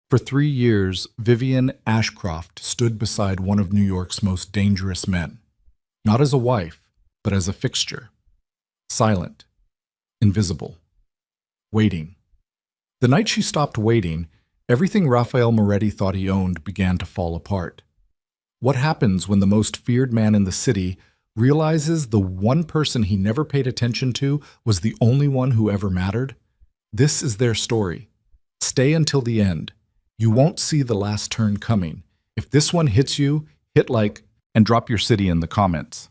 For 3 years, Vivian Ashcroft stood beside one of New York's most dangerous men, not as a wife, but as a fixture, silent, invisible, waiting. The night she stopped waiting, everything Rafael Moretti thought he owned began to fall apart. What happens when the most feared man in the city realizes the one person he never paid attention to was the only one who ever mattered? This is their story. Stay until the end. You won't see the last turn coming. If this one hits you, hit like and drop your city in the comments.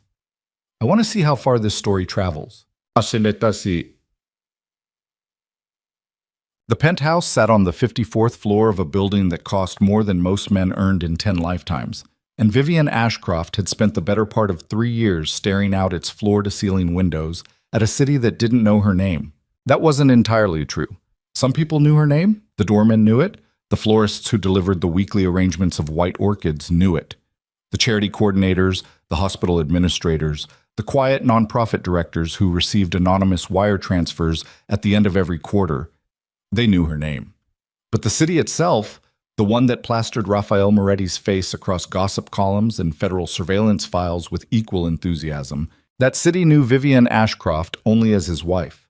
I want to see how far this story travels. The penthouse sat on the 54th floor of a building that cost more than most men earned in 10 lifetimes, and Vivian Ashcroft had spent the better part of 3 years staring out its floor-to-ceiling windows at a city that didn't know her name. That wasn't entirely true. Some people knew her name, the doormen knew it, the florists who delivered the weekly arrangements of white orchids knew it. The charity coordinators, the hospital administrators, the quiet nonprofit directors who received anonymous wire transfers at the end of every quarter, they knew her name. But the city itself, the one that plastered Rafael Moretti's face across gossip columns and federal surveillance files with equal enthusiasm, that city knew Vivian Ashcroft only as his wife.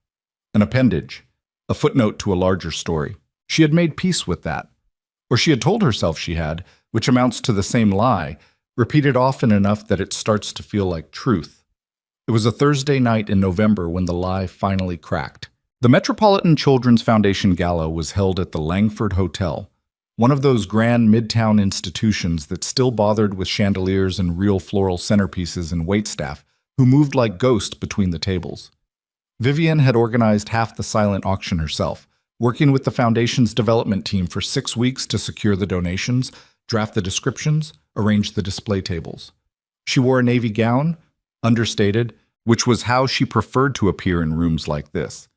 An appendage, a footnote to a larger story. She had made peace with that. Or she had told herself she had, which amounts to the same lie, repeated often enough that it starts to feel like truth. It was a Thursday night in November when the lie finally cracked. The Metropolitan Children's Foundation Gala was held at the Langford Hotel, one of those grand midtown institutions that still bothered with chandeliers and real floral centerpieces and waitstaff who moved like ghosts between the tables. Vivian had organized half the silent auction herself, working with the foundation's development team for 6 weeks to secure the donations, draft the descriptions, arrange the display tables. She wore a navy gown, understated, which was how she preferred to appear in rooms like this.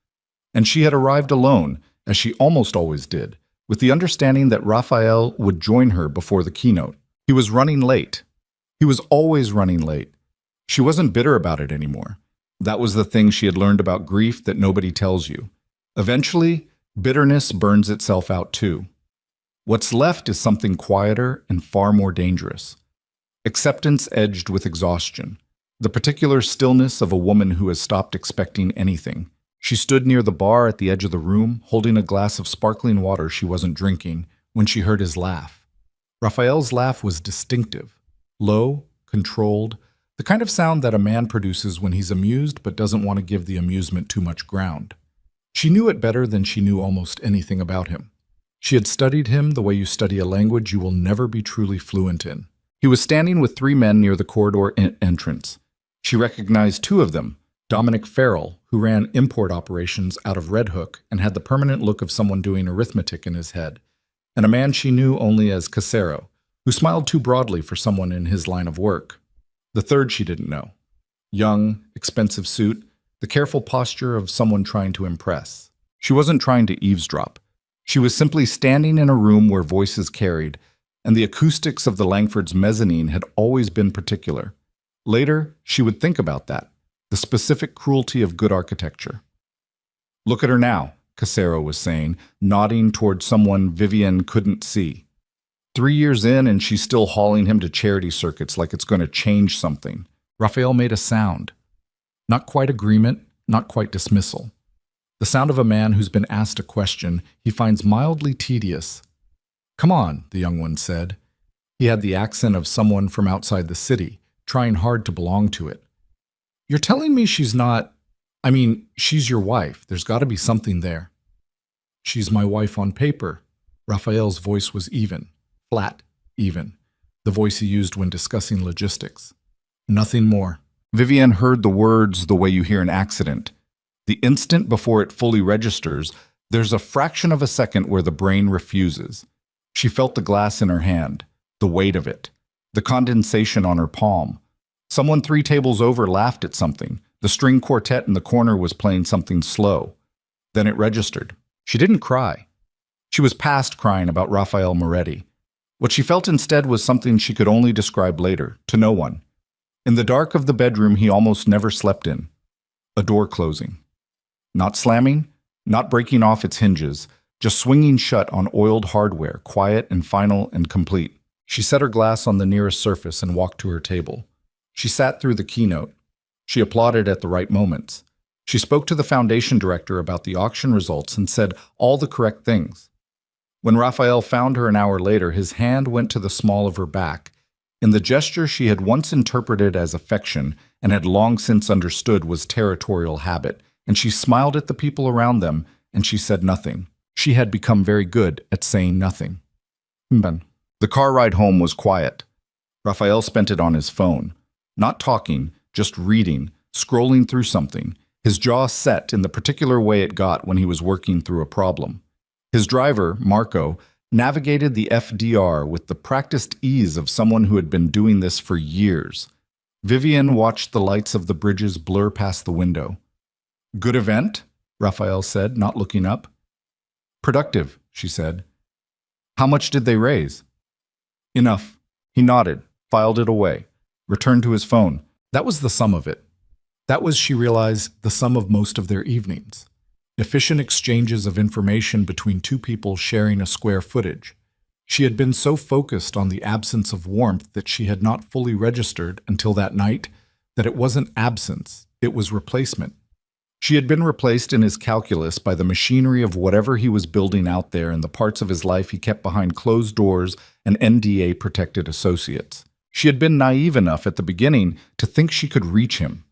And she had arrived alone, as she almost always did, with the understanding that Rafael would join her before the keynote. He was running late. He was always running late. She wasn't bitter about it anymore. That was the thing she had learned about grief that nobody tells you. Eventually, bitterness burns itself out too. What's left is something quieter and far more dangerous. Acceptance edged with exhaustion. The particular stillness of a woman who has stopped expecting anything. She stood near the bar at the edge of the room, holding a glass of sparkling water she wasn't drinking, when she heard his laugh. Raphael's laugh was distinctive, low, controlled, the kind of sound that a man produces when he's amused but doesn't want to give the amusement too much ground. She knew it better than she knew almost anything about him. She had studied him the way you study a language you will never be truly fluent in. He was standing with 3 men near the corridor entrance. She recognized 2 of them, Dominic Farrell, who ran import operations out of Red Hook and had the permanent look of someone doing arithmetic in his head, and a man she knew only as Casero, who smiled too broadly for someone in his line of work. The third she didn't know. Young, expensive suit, the careful posture of someone trying to impress. She wasn't trying to eavesdrop. She was simply standing in a room where voices carried, and the acoustics of the Langford's mezzanine had always been particular. Later, she would think about that, the specific cruelty of good architecture. "Look at her now," Casero was saying, nodding toward someone Vivian couldn't see. 3 years in and she's still hauling him to charity circuits like it's going to change something. Raphael made a sound. Not quite agreement, not quite dismissal. The sound of a man who's been asked a question he finds mildly tedious. "Come on," the young one said. He had the accent of someone from outside the city, trying hard to belong to it. "You're telling me she's not... she's your wife. There's got to be something there." "She's my wife on paper." Raphael's voice was even, flat, even, the voice he used when discussing logistics. Nothing more. Vivian heard the words the way you hear an accident. The instant before it fully registers, there's a fraction of a second where the brain refuses. She felt the glass in her hand, the weight of it, the condensation on her palm. Someone 3 tables over laughed at something. The string quartet in the corner was playing something slow. Then it registered. She didn't cry. She was past crying about Rafael Moretti. What she felt instead was something she could only describe later, to no one. In the dark of the bedroom he almost never slept in. A door closing. Not slamming, not breaking off its hinges, just swinging shut on oiled hardware, quiet and final and complete. She set her glass on the nearest surface and walked to her table. She sat through the keynote. She applauded at the right moments. She spoke to the foundation director about the auction results and said all the correct things. When Raphael found her an hour later, his hand went to the small of her back. In the gesture she had once interpreted as affection and had long since understood was territorial habit, and she smiled at the people around them, and she said nothing. She had become very good at saying nothing. The car ride home was quiet. Raphael spent it on his phone. Not talking, just reading, scrolling through something, his jaw set in the particular way it got when he was working through a problem. His driver, Marco, navigated the FDR with the practiced ease of someone who had been doing this for years. Vivian watched the lights of the bridges blur past the window. "Good event?" Raphael said, not looking up. "Productive," she said. "How much did they raise?" "Enough." He nodded, filed it away, returned to his phone. That was the sum of it. That was, she realized, the sum of most of their evenings. Efficient exchanges of information between two people sharing a square footage. She had been so focused on the absence of warmth that she had not fully registered until that night that it wasn't absence, it was replacement. She had been replaced in his calculus by the machinery of whatever he was building out there in the parts of his life he kept behind closed doors and NDA-protected associates. She had been naive enough at the beginning to think she could reach him.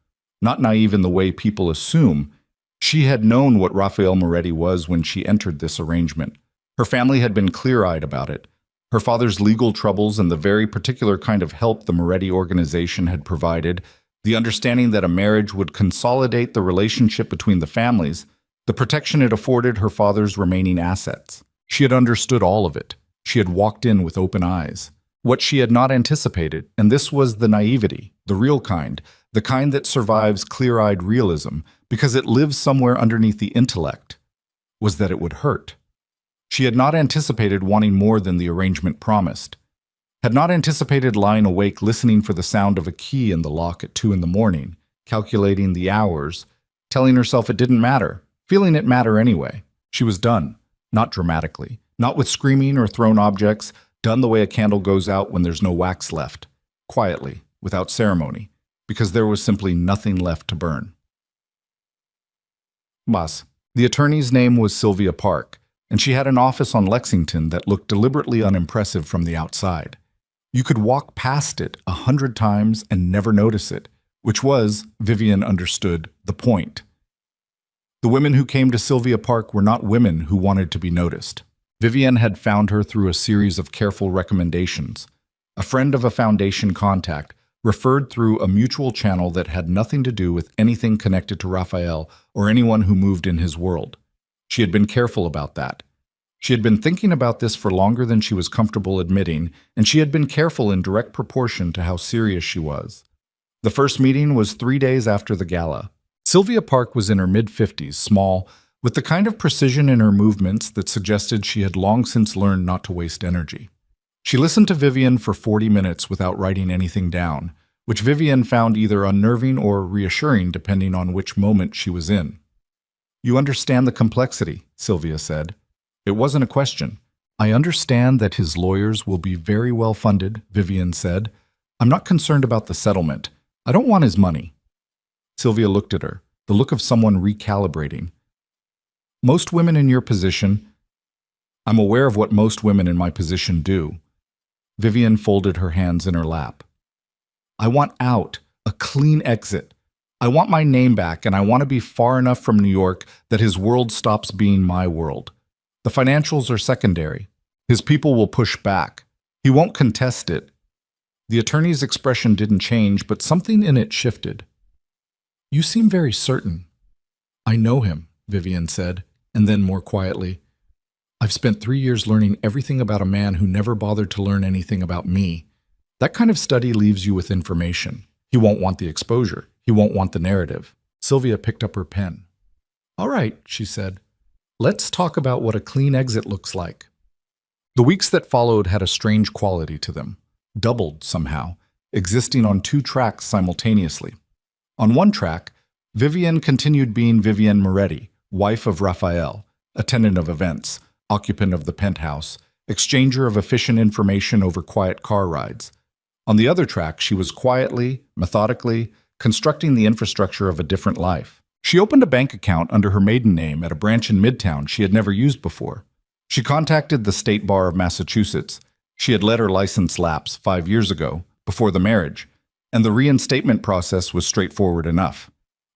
Not naive in the way people assume. She had known what Raphael Moretti was when she entered this arrangement. Her family had been clear-eyed about it. Her father's legal troubles and the very particular kind of help the Moretti organization had provided, the understanding that a marriage would consolidate the relationship between the families, the protection it afforded her father's remaining assets. She had understood all of it. She had walked in with open eyes. What she had not anticipated, and this was the naivety, the real kind, the kind that survives clear-eyed realism because it lives somewhere underneath the intellect, was that it would hurt. She had not anticipated wanting more than the arrangement promised, had not anticipated lying awake listening for the sound of a key in the lock at 2 a.m, calculating the hours, telling herself it didn't matter, feeling it matter anyway. She was done, not dramatically, not with screaming or thrown objects, done the way a candle goes out when there's no wax left, quietly, without ceremony, because there was simply nothing left to burn. Boss. The attorney's name was Sylvia Park, and she had an office on Lexington that looked deliberately unimpressive from the outside. You could walk past it 100 times and never notice it, which was, Vivian understood, the point. The women who came to Sylvia Park were not women who wanted to be noticed. Vivian had found her through a series of careful recommendations. A friend of a foundation contact, referred through a mutual channel that had nothing to do with anything connected to Raphael or anyone who moved in his world. She had been careful about that. She had been thinking about this for longer than she was comfortable admitting, and she had been careful in direct proportion to how serious she was. The first meeting was 3 days after the gala. Sylvia Park was in her mid-50s, small, with the kind of precision in her movements that suggested she had long since learned not to waste energy. She listened to Vivian for 40 minutes without writing anything down, which Vivian found either unnerving or reassuring depending on which moment she was in. "You understand the complexity," Sylvia said. It wasn't a question. "I understand that his lawyers will be very well funded," Vivian said. "I'm not concerned about the settlement. I don't want his money." Sylvia looked at her, the look of someone recalibrating. "Most women in your position—" "I'm aware of what most women in my position do." Vivian folded her hands in her lap. "I want out, a clean exit. I want my name back, and I want to be far enough from New York that his world stops being my world. The financials are secondary. His people will push back. He won't contest it." The attorney's expression didn't change, but something in it shifted. "You seem very certain." "I know him," Vivian said, and then more quietly, "I've spent 3 years learning everything about a man who never bothered to learn anything about me. That kind of study leaves you with information. He won't want the exposure. He won't want the narrative." Sylvia picked up her pen. "All right," she said. "Let's talk about what a clean exit looks like." The weeks that followed had a strange quality to them, doubled somehow, existing on 2 tracks simultaneously. On one track, Vivian continued being Vivian Moretti, wife of Raphael, attendant of events, occupant of the penthouse, exchanger of efficient information over quiet car rides. On the other track, she was quietly, methodically, constructing the infrastructure of a different life. She opened a bank account under her maiden name at a branch in Midtown she had never used before. She contacted the State Bar of Massachusetts. She had let her license lapse 5 years ago, before the marriage, and the reinstatement process was straightforward enough.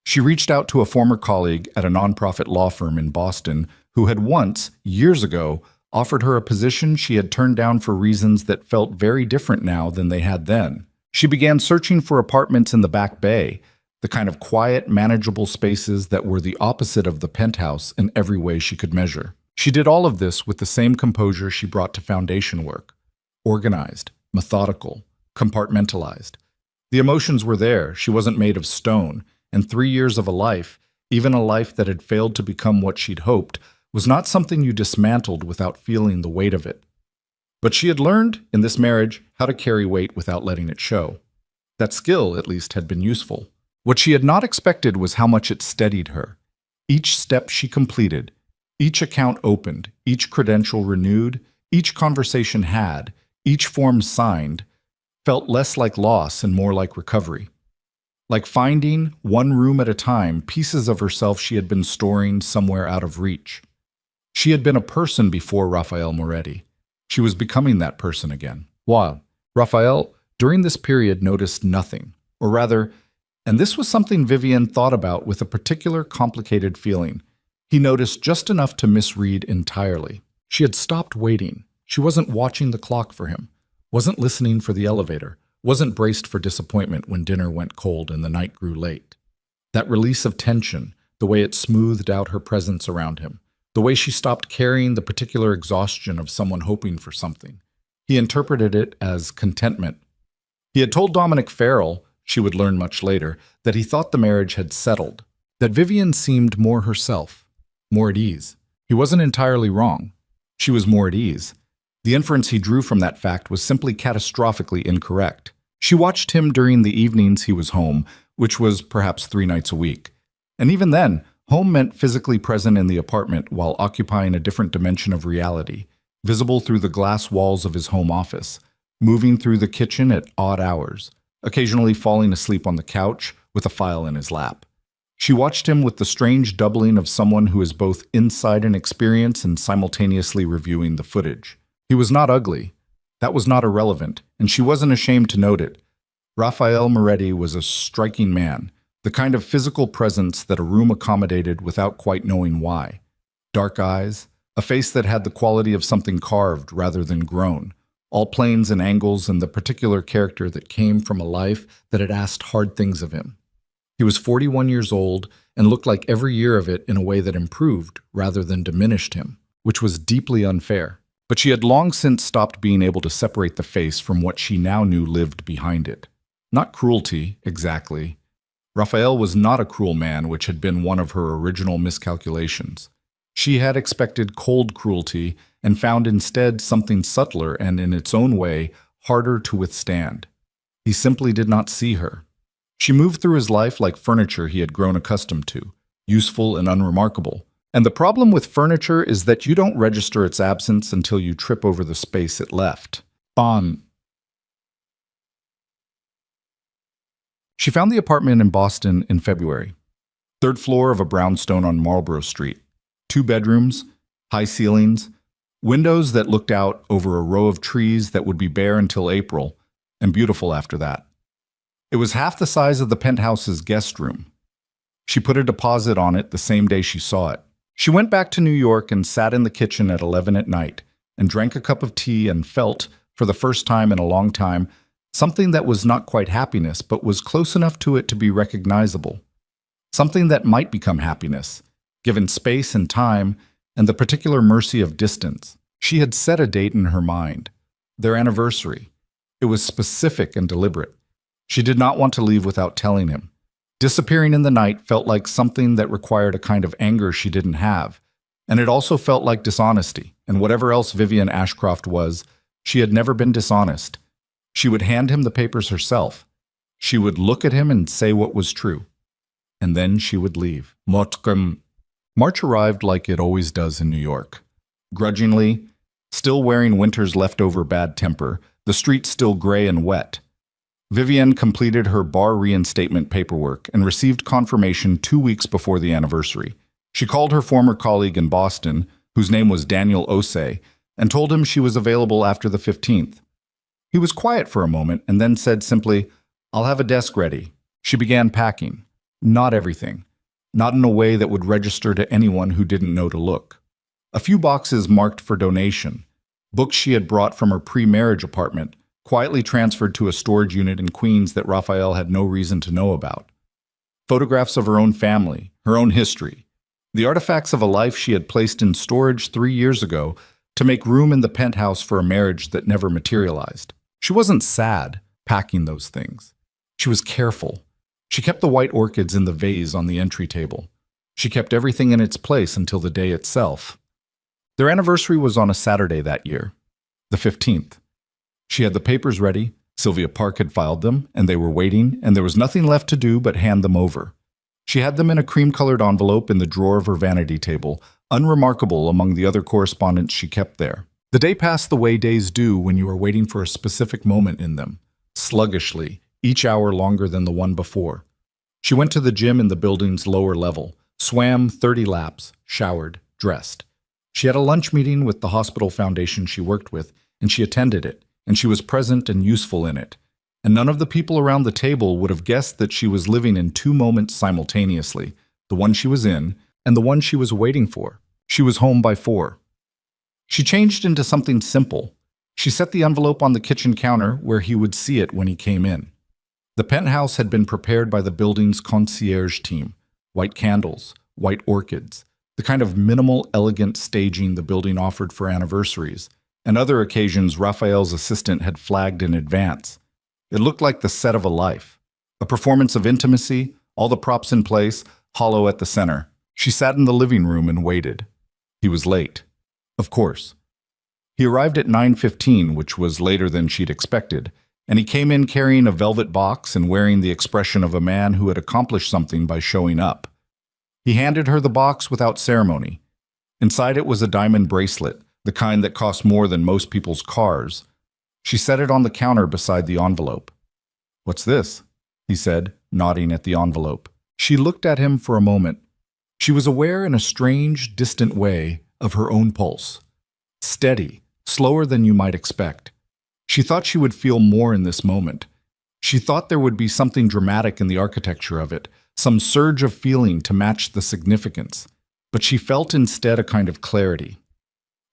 She reached out to a former colleague at a nonprofit law firm in Boston who had once, years ago, offered her a position she had turned down for reasons that felt very different now than they had then. She began searching for apartments in the Back Bay, the kind of quiet, manageable spaces that were the opposite of the penthouse in every way she could measure. She did all of this with the same composure she brought to foundation work. Organized, methodical, compartmentalized. The emotions were there, she wasn't made of stone, and 3 years of a life, even a life that had failed to become what she'd hoped, was not something you dismantled without feeling the weight of it. But she had learned, in this marriage, how to carry weight without letting it show. That skill, at least, had been useful. What she had not expected was how much it steadied her. Each step she completed, each account opened, each credential renewed, each conversation had, each form signed, felt less like loss and more like recovery. Like finding, one room at a time, pieces of herself she had been storing somewhere out of reach. She had been a person before Rafael Moretti. She was becoming that person again. While Rafael, during this period, noticed nothing, or rather, and this was something Vivian thought about with a particular complicated feeling, he noticed just enough to misread entirely. She had stopped waiting. She wasn't watching the clock for him, wasn't listening for the elevator, wasn't braced for disappointment when dinner went cold and the night grew late. That release of tension, the way it smoothed out her presence around him, the way she stopped carrying the particular exhaustion of someone hoping for something. He interpreted it as contentment. He had told Dominic Farrell, she would learn much later, that he thought the marriage had settled, that Vivian seemed more herself, more at ease. He wasn't entirely wrong. She was more at ease. The inference he drew from that fact was simply catastrophically incorrect. She watched him during the evenings he was home, which was perhaps 3 nights a week. And even then, home meant physically present in the apartment while occupying a different dimension of reality, visible through the glass walls of his home office, moving through the kitchen at odd hours, occasionally falling asleep on the couch with a file in his lap. She watched him with the strange doubling of someone who is both inside an experience and simultaneously reviewing the footage. He was not ugly. That was not irrelevant, and she wasn't ashamed to note it. Rafael Moretti was a striking man, the kind of physical presence that a room accommodated without quite knowing why. Dark eyes, a face that had the quality of something carved rather than grown, all planes and angles, and the particular character that came from a life that had asked hard things of him. He was 41 years old and looked like every year of it in a way that improved rather than diminished him, which was deeply unfair. But she had long since stopped being able to separate the face from what she now knew lived behind it. Not cruelty, exactly. Rafael was not a cruel man, which had been one of her original miscalculations. She had expected cold cruelty and found instead something subtler and, in its own way, harder to withstand. He simply did not see her. She moved through his life like furniture he had grown accustomed to, useful and unremarkable. And the problem with furniture is that you don't register its absence until you trip over the space it left. Bon. She found the apartment in Boston in February. 3rd floor of a brownstone on Marlborough Street. 2 bedrooms, high ceilings, windows that looked out over a row of trees that would be bare until April, and beautiful after that. It was half the size of the penthouse's guest room. She put a deposit on it the same day she saw it. She went back to New York and sat in the kitchen at 11 at night and drank a cup of tea and felt, for the first time in a long time, something that was not quite happiness but was close enough to it to be recognizable. Something that might become happiness, given space and time and the particular mercy of distance. She had set a date in her mind, their anniversary. It was specific and deliberate. She did not want to leave without telling him. Disappearing in the night felt like something that required a kind of anger she didn't have, and it also felt like dishonesty, and whatever else Vivian Ashcroft was, she had never been dishonest. She would hand him the papers herself. She would look at him and say what was true. And then she would leave. March arrived like it always does in New York. Grudgingly, still wearing winter's leftover bad temper, the streets still gray and wet. Vivienne completed her bar reinstatement paperwork and received confirmation 2 weeks before the anniversary. She called her former colleague in Boston, whose name was Daniel Osei, and told him she was available after the 15th. He was quiet for a moment and then said simply, "I'll have a desk ready." She began packing. Not everything. Not in a way that would register to anyone who didn't know to look. A few boxes marked for donation. Books she had brought from her pre-marriage apartment, quietly transferred to a storage unit in Queens that Raphael had no reason to know about. Photographs of her own family, her own history. The artifacts of a life she had placed in storage 3 years ago to make room in the penthouse for a marriage that never materialized. She wasn't sad, packing those things. She was careful. She kept the white orchids in the vase on the entry table. She kept everything in its place until the day itself. Their anniversary was on a Saturday that year, the 15th. She had the papers ready, Sylvia Park had filed them, and they were waiting, and there was nothing left to do but hand them over. She had them in a cream-colored envelope in the drawer of her vanity table, unremarkable among the other correspondence she kept there. The day passed the way days do when you are waiting for a specific moment in them, sluggishly, each hour longer than the one before. She went to the gym in the building's lower level, swam 30 laps, showered, dressed. She had a lunch meeting with the hospital foundation she worked with, and she attended it, and she was present and useful in it. And none of the people around the table would have guessed that she was living in two moments simultaneously, the one she was in and the one she was waiting for. She was home by 4. She changed into something simple. She set the envelope on the kitchen counter where he would see it when he came in. The penthouse had been prepared by the building's concierge team. White candles, white orchids, the kind of minimal, elegant staging the building offered for anniversaries, and other occasions Raphael's assistant had flagged in advance. It looked like the set of a life. A performance of intimacy, all the props in place, hollow at the center. She sat in the living room and waited. He was late. Of course. He arrived at 9:15, which was later than she'd expected, and he came in carrying a velvet box and wearing the expression of a man who had accomplished something by showing up. He handed her the box without ceremony. Inside it was a diamond bracelet, the kind that cost more than most people's cars. She set it on the counter beside the envelope. "What's this?" he said, nodding at the envelope. She looked at him for a moment. She was aware in a strange, distant way of her own pulse. Steady, slower than you might expect. She thought she would feel more in this moment. She thought there would be something dramatic in the architecture of it, some surge of feeling to match the significance. But she felt instead a kind of clarity.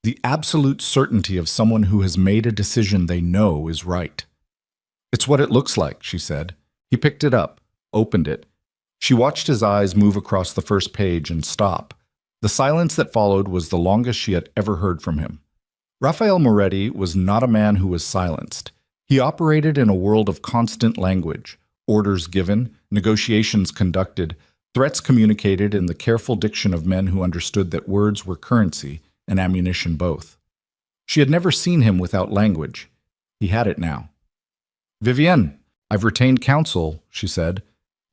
The absolute certainty of someone who has made a decision they know is right. "It's what it looks like," she said. He picked it up, opened it. She watched his eyes move across the first page and stop. The silence that followed was the longest she had ever heard from him. Raphael Moretti was not a man who was silenced. He operated in a world of constant language, orders given, negotiations conducted, threats communicated in the careful diction of men who understood that words were currency and ammunition both. She had never seen him without language. He had it now. "Vivienne, I've retained counsel," she said.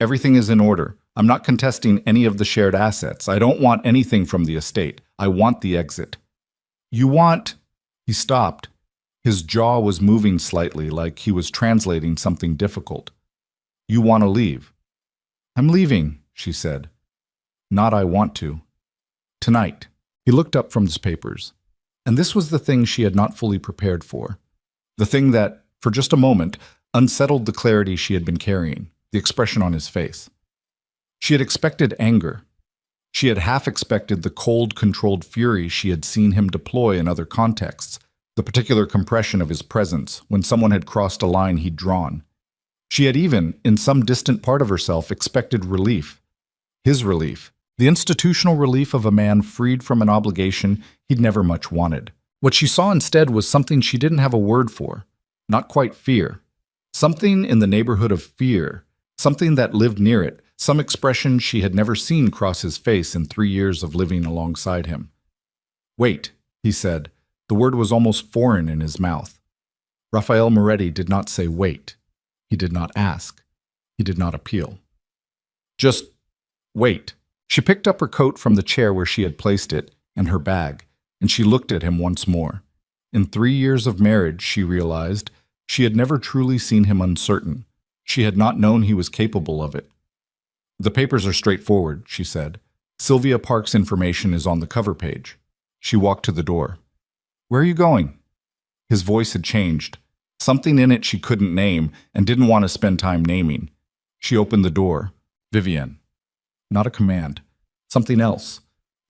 "Everything is in order. I'm not contesting any of the shared assets. I don't want anything from the estate. I want the exit." "You want—" He stopped. His jaw was moving slightly, like he was translating something difficult. "You want to leave." "I'm leaving," she said. "Not I want to. Tonight." He looked up from his papers. And this was the thing she had not fully prepared for. The thing that, for just a moment, unsettled the clarity she had been carrying, the expression on his face. She had expected anger. She had half expected the cold, controlled fury she had seen him deploy in other contexts, the particular compression of his presence when someone had crossed a line he'd drawn. She had even, in some distant part of herself, expected relief. His relief. The institutional relief of a man freed from an obligation he'd never much wanted. What she saw instead was something she didn't have a word for. Not quite fear. Something in the neighborhood of fear. Something that lived near it. Some expression she had never seen cross his face in 3 years of living alongside him. "Wait," he said. The word was almost foreign in his mouth. Raphael Moretti did not say wait. He did not ask. He did not appeal. Just wait. She picked up her coat from the chair where she had placed it, and her bag. and she looked at him once more. In 3 years of marriage, she realized, she had never truly seen him uncertain. She had not known he was capable of it. "The papers are straightforward," she said. "Sylvia Park's information is on the cover page." She walked to the door. "Where are you going?" His voice had changed. Something in it she couldn't name and didn't want to spend time naming. She opened the door. Vivienne. Not a command. Something else.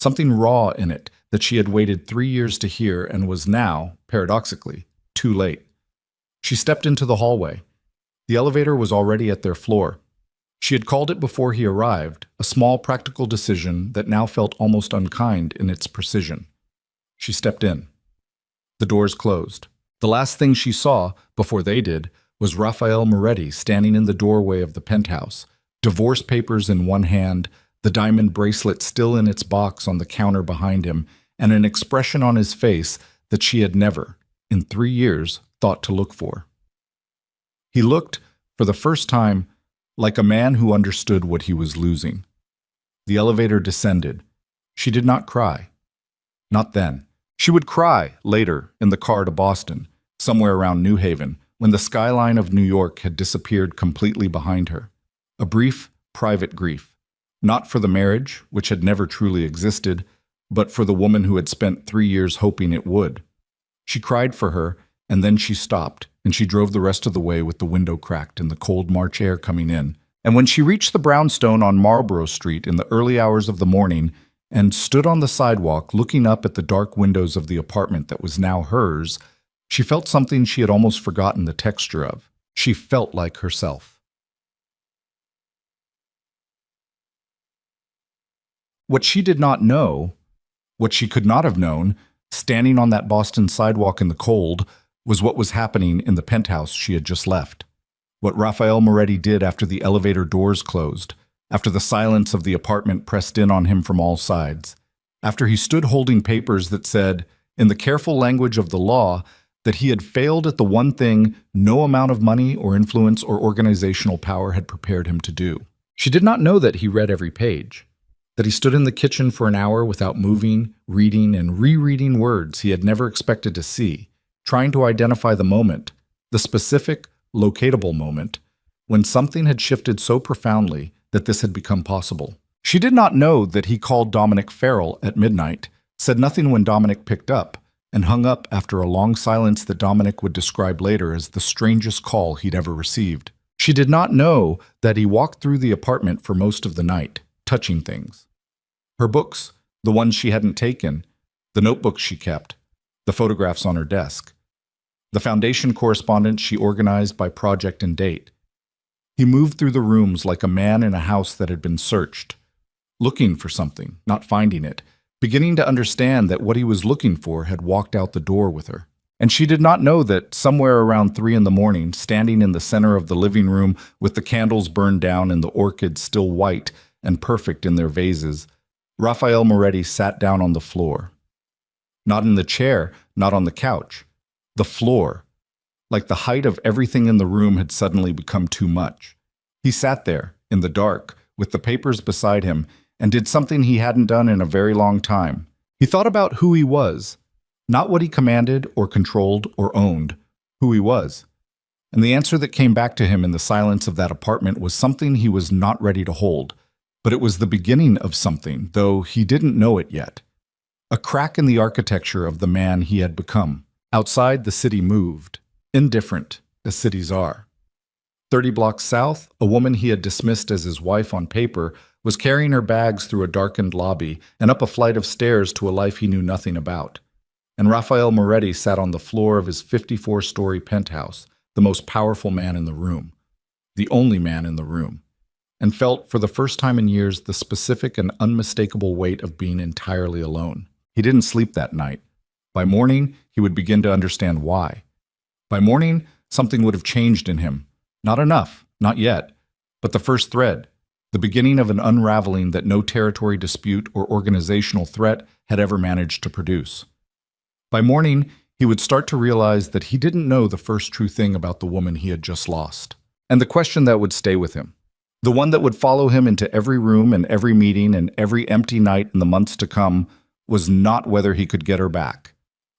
Something raw in it that she had waited 3 years to hear and was now, paradoxically, too late. She stepped into the hallway. The elevator was already at their floor. She had called it before he arrived, a small practical decision that now felt almost unkind in its precision. She stepped in. The doors closed. The last thing she saw, before they did, was Rafael Moretti standing in the doorway of the penthouse, divorce papers in one hand, the diamond bracelet still in its box on the counter behind him, and an expression on his face that she had never, in 3 years, thought to look for. He looked, for the first time, like a man who understood what he was losing. The elevator descended. She did not cry. Not then. She would cry later in the car to Boston, somewhere around New Haven, when the skyline of New York had disappeared completely behind her. A brief, private grief. Not for the marriage, which had never truly existed, but for the woman who had spent 3 years hoping it would. She cried for her, and then she stopped, and she drove the rest of the way with the window cracked and the cold March air coming in. And when she reached the brownstone on Marlborough Street in the early hours of the morning and stood on the sidewalk looking up at the dark windows of the apartment that was now hers, she felt something she had almost forgotten the texture of. She felt like herself. What she did not know, what she could not have known, standing on that Boston sidewalk in the cold, was what was happening in the penthouse she had just left. What Rafael Moretti did after the elevator doors closed, after the silence of the apartment pressed in on him from all sides, after he stood holding papers that said, in the careful language of the law, that he had failed at the one thing no amount of money or influence or organizational power had prepared him to do. She did not know that he read every page, that he stood in the kitchen for an hour without moving, reading and rereading words he had never expected to see, trying to identify the moment, the specific, locatable moment, when something had shifted so profoundly that this had become possible. She did not know that he called Dominic Farrell at midnight, said nothing when Dominic picked up, and hung up after a long silence that Dominic would describe later as the strangest call he'd ever received. She did not know that he walked through the apartment for most of the night, touching things. Her books, the ones she hadn't taken, the notebooks she kept, the photographs on her desk, the foundation correspondence she organized by project and date. He moved through the rooms like a man in a house that had been searched, looking for something, not finding it, beginning to understand that what he was looking for had walked out the door with her. And she did not know that somewhere around 3 a.m, standing in the center of the living room with the candles burned down and the orchids still white and perfect in their vases, Rafael Moretti sat down on the floor. Not in the chair, not on the couch. The floor. Like the height of everything in the room had suddenly become too much. He sat there, in the dark, with the papers beside him, and did something he hadn't done in a very long time. He thought about who he was, not what he commanded or controlled or owned, who he was. And the answer that came back to him in the silence of that apartment was something he was not ready to hold, but it was the beginning of something, though he didn't know it yet. A crack in the architecture of the man he had become. Outside, the city moved, indifferent, as cities are. 30 blocks south, a woman he had dismissed as his wife on paper was carrying her bags through a darkened lobby and up a flight of stairs to a life he knew nothing about. And Rafael Moretti sat on the floor of his 54-story penthouse, the most powerful man in the room, the only man in the room, and felt for the first time in years the specific and unmistakable weight of being entirely alone. He didn't sleep that night. By morning, he would begin to understand why. By morning, something would have changed in him. Not enough, not yet, but the first thread, the beginning of an unraveling that no territory dispute or organizational threat had ever managed to produce. By morning, he would start to realize that he didn't know the first true thing about the woman he had just lost. And the question that would stay with him, the one that would follow him into every room and every meeting and every empty night in the months to come, was not whether he could get her back.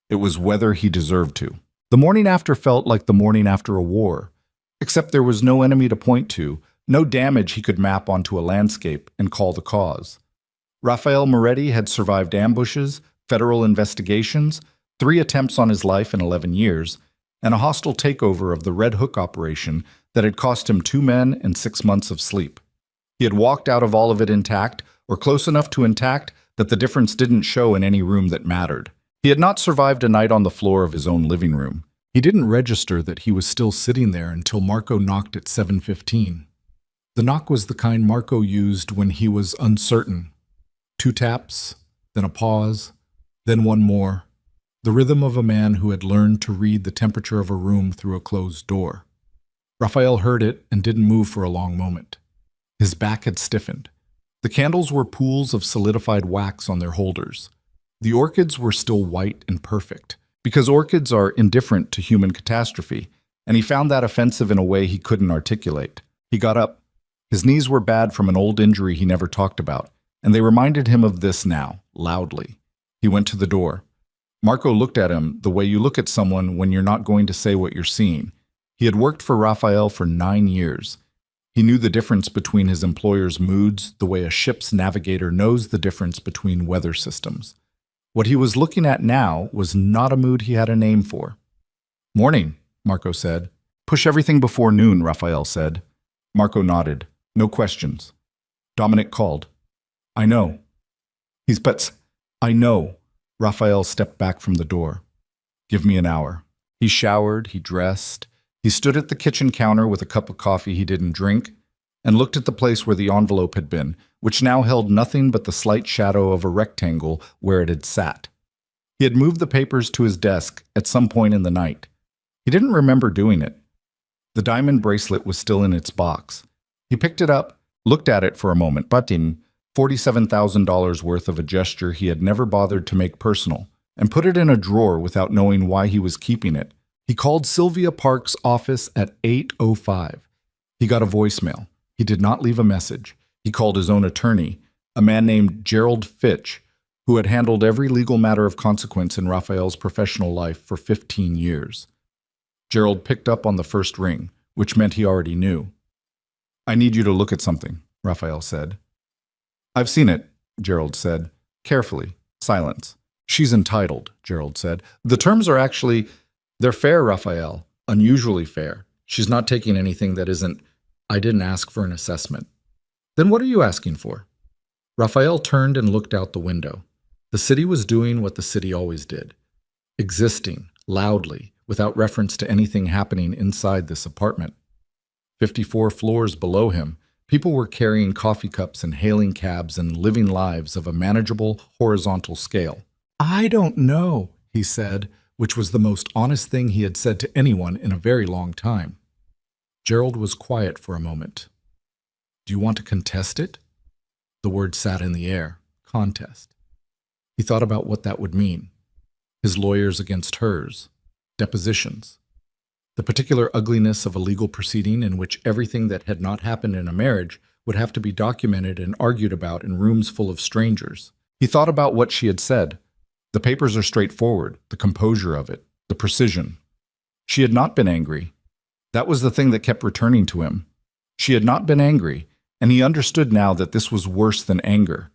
It was whether he deserved to. The morning after felt like the morning after a war, except there was no enemy to point to, no damage he could map onto a landscape and call the cause. Rafael Moretti had survived ambushes, federal investigations, 3 attempts on his life in 11 years, and a hostile takeover of the Red Hook operation that had cost him 2 men and 6 months of sleep. He had walked out of all of it intact, or close enough to intact that the difference didn't show in any room that mattered. He had not survived a night on the floor of his own living room. He didn't register that he was still sitting there until Marco knocked at 7:15. The knock was the kind Marco used when he was uncertain. 2 taps, then a pause, then one more. The rhythm of a man who had learned to read the temperature of a room through a closed door. Rafael heard it and didn't move for a long moment. His back had stiffened. The candles were pools of solidified wax on their holders. The orchids were still white and perfect, because orchids are indifferent to human catastrophe, and he found that offensive in a way he couldn't articulate. He got up. His knees were bad from an old injury he never talked about, and they reminded him of this now, loudly. He went to the door. Marco looked at him the way you look at someone when you're not going to say what you're seeing. He had worked for Rafael for 9 years. He knew the difference between his employer's moods the way a ship's navigator knows the difference between weather systems. What he was looking at now was not a mood he had a name for. "Morning," Marco said. "Push everything before noon," Rafael said. Marco nodded. No questions. Dominic called. "I know." I know." Rafael stepped back from the door. "Give me an hour." He showered, he dressed. He stood at the kitchen counter with a cup of coffee he didn't drink and looked at the place where the envelope had been, which now held nothing but the slight shadow of a rectangle where it had sat. He had moved the papers to his desk at some point in the night. He didn't remember doing it. The diamond bracelet was still in its box. He picked it up, looked at it for a moment, but in $47,000 worth of a gesture he had never bothered to make personal, and put it in a drawer without knowing why he was keeping it. He called Sylvia Park's office at 8:05. He got a voicemail. He did not leave a message. He called his own attorney, a man named Gerald Fitch, who had handled every legal matter of consequence in Rafael's professional life for 15 years. Gerald picked up on the first ring, which meant he already knew. "I need you to look at something," Rafael said. "I've seen it," Gerald said. Carefully. Silence. "She's entitled," Gerald said. "The terms are they're fair, Rafael. Unusually fair. She's not taking anything that isn't." "I didn't ask for an assessment." "Then what are you asking for?" Rafael turned and looked out the window. The city was doing what the city always did. Existing, loudly, without reference to anything happening inside this apartment. 54 floors below him, people were carrying coffee cups and hailing cabs and living lives of a manageable, horizontal scale. "I don't know," he said, which was the most honest thing he had said to anyone in a very long time. Gerald was quiet for a moment. "Do you want to contest it?" The word sat in the air. Contest. He thought about what that would mean. His lawyers against hers. Depositions. The particular ugliness of a legal proceeding in which everything that had not happened in a marriage would have to be documented and argued about in rooms full of strangers. He thought about what she had said. The papers are straightforward, the composure of it, the precision. She had not been angry. That was the thing that kept returning to him. She had not been angry, and he understood now that this was worse than anger.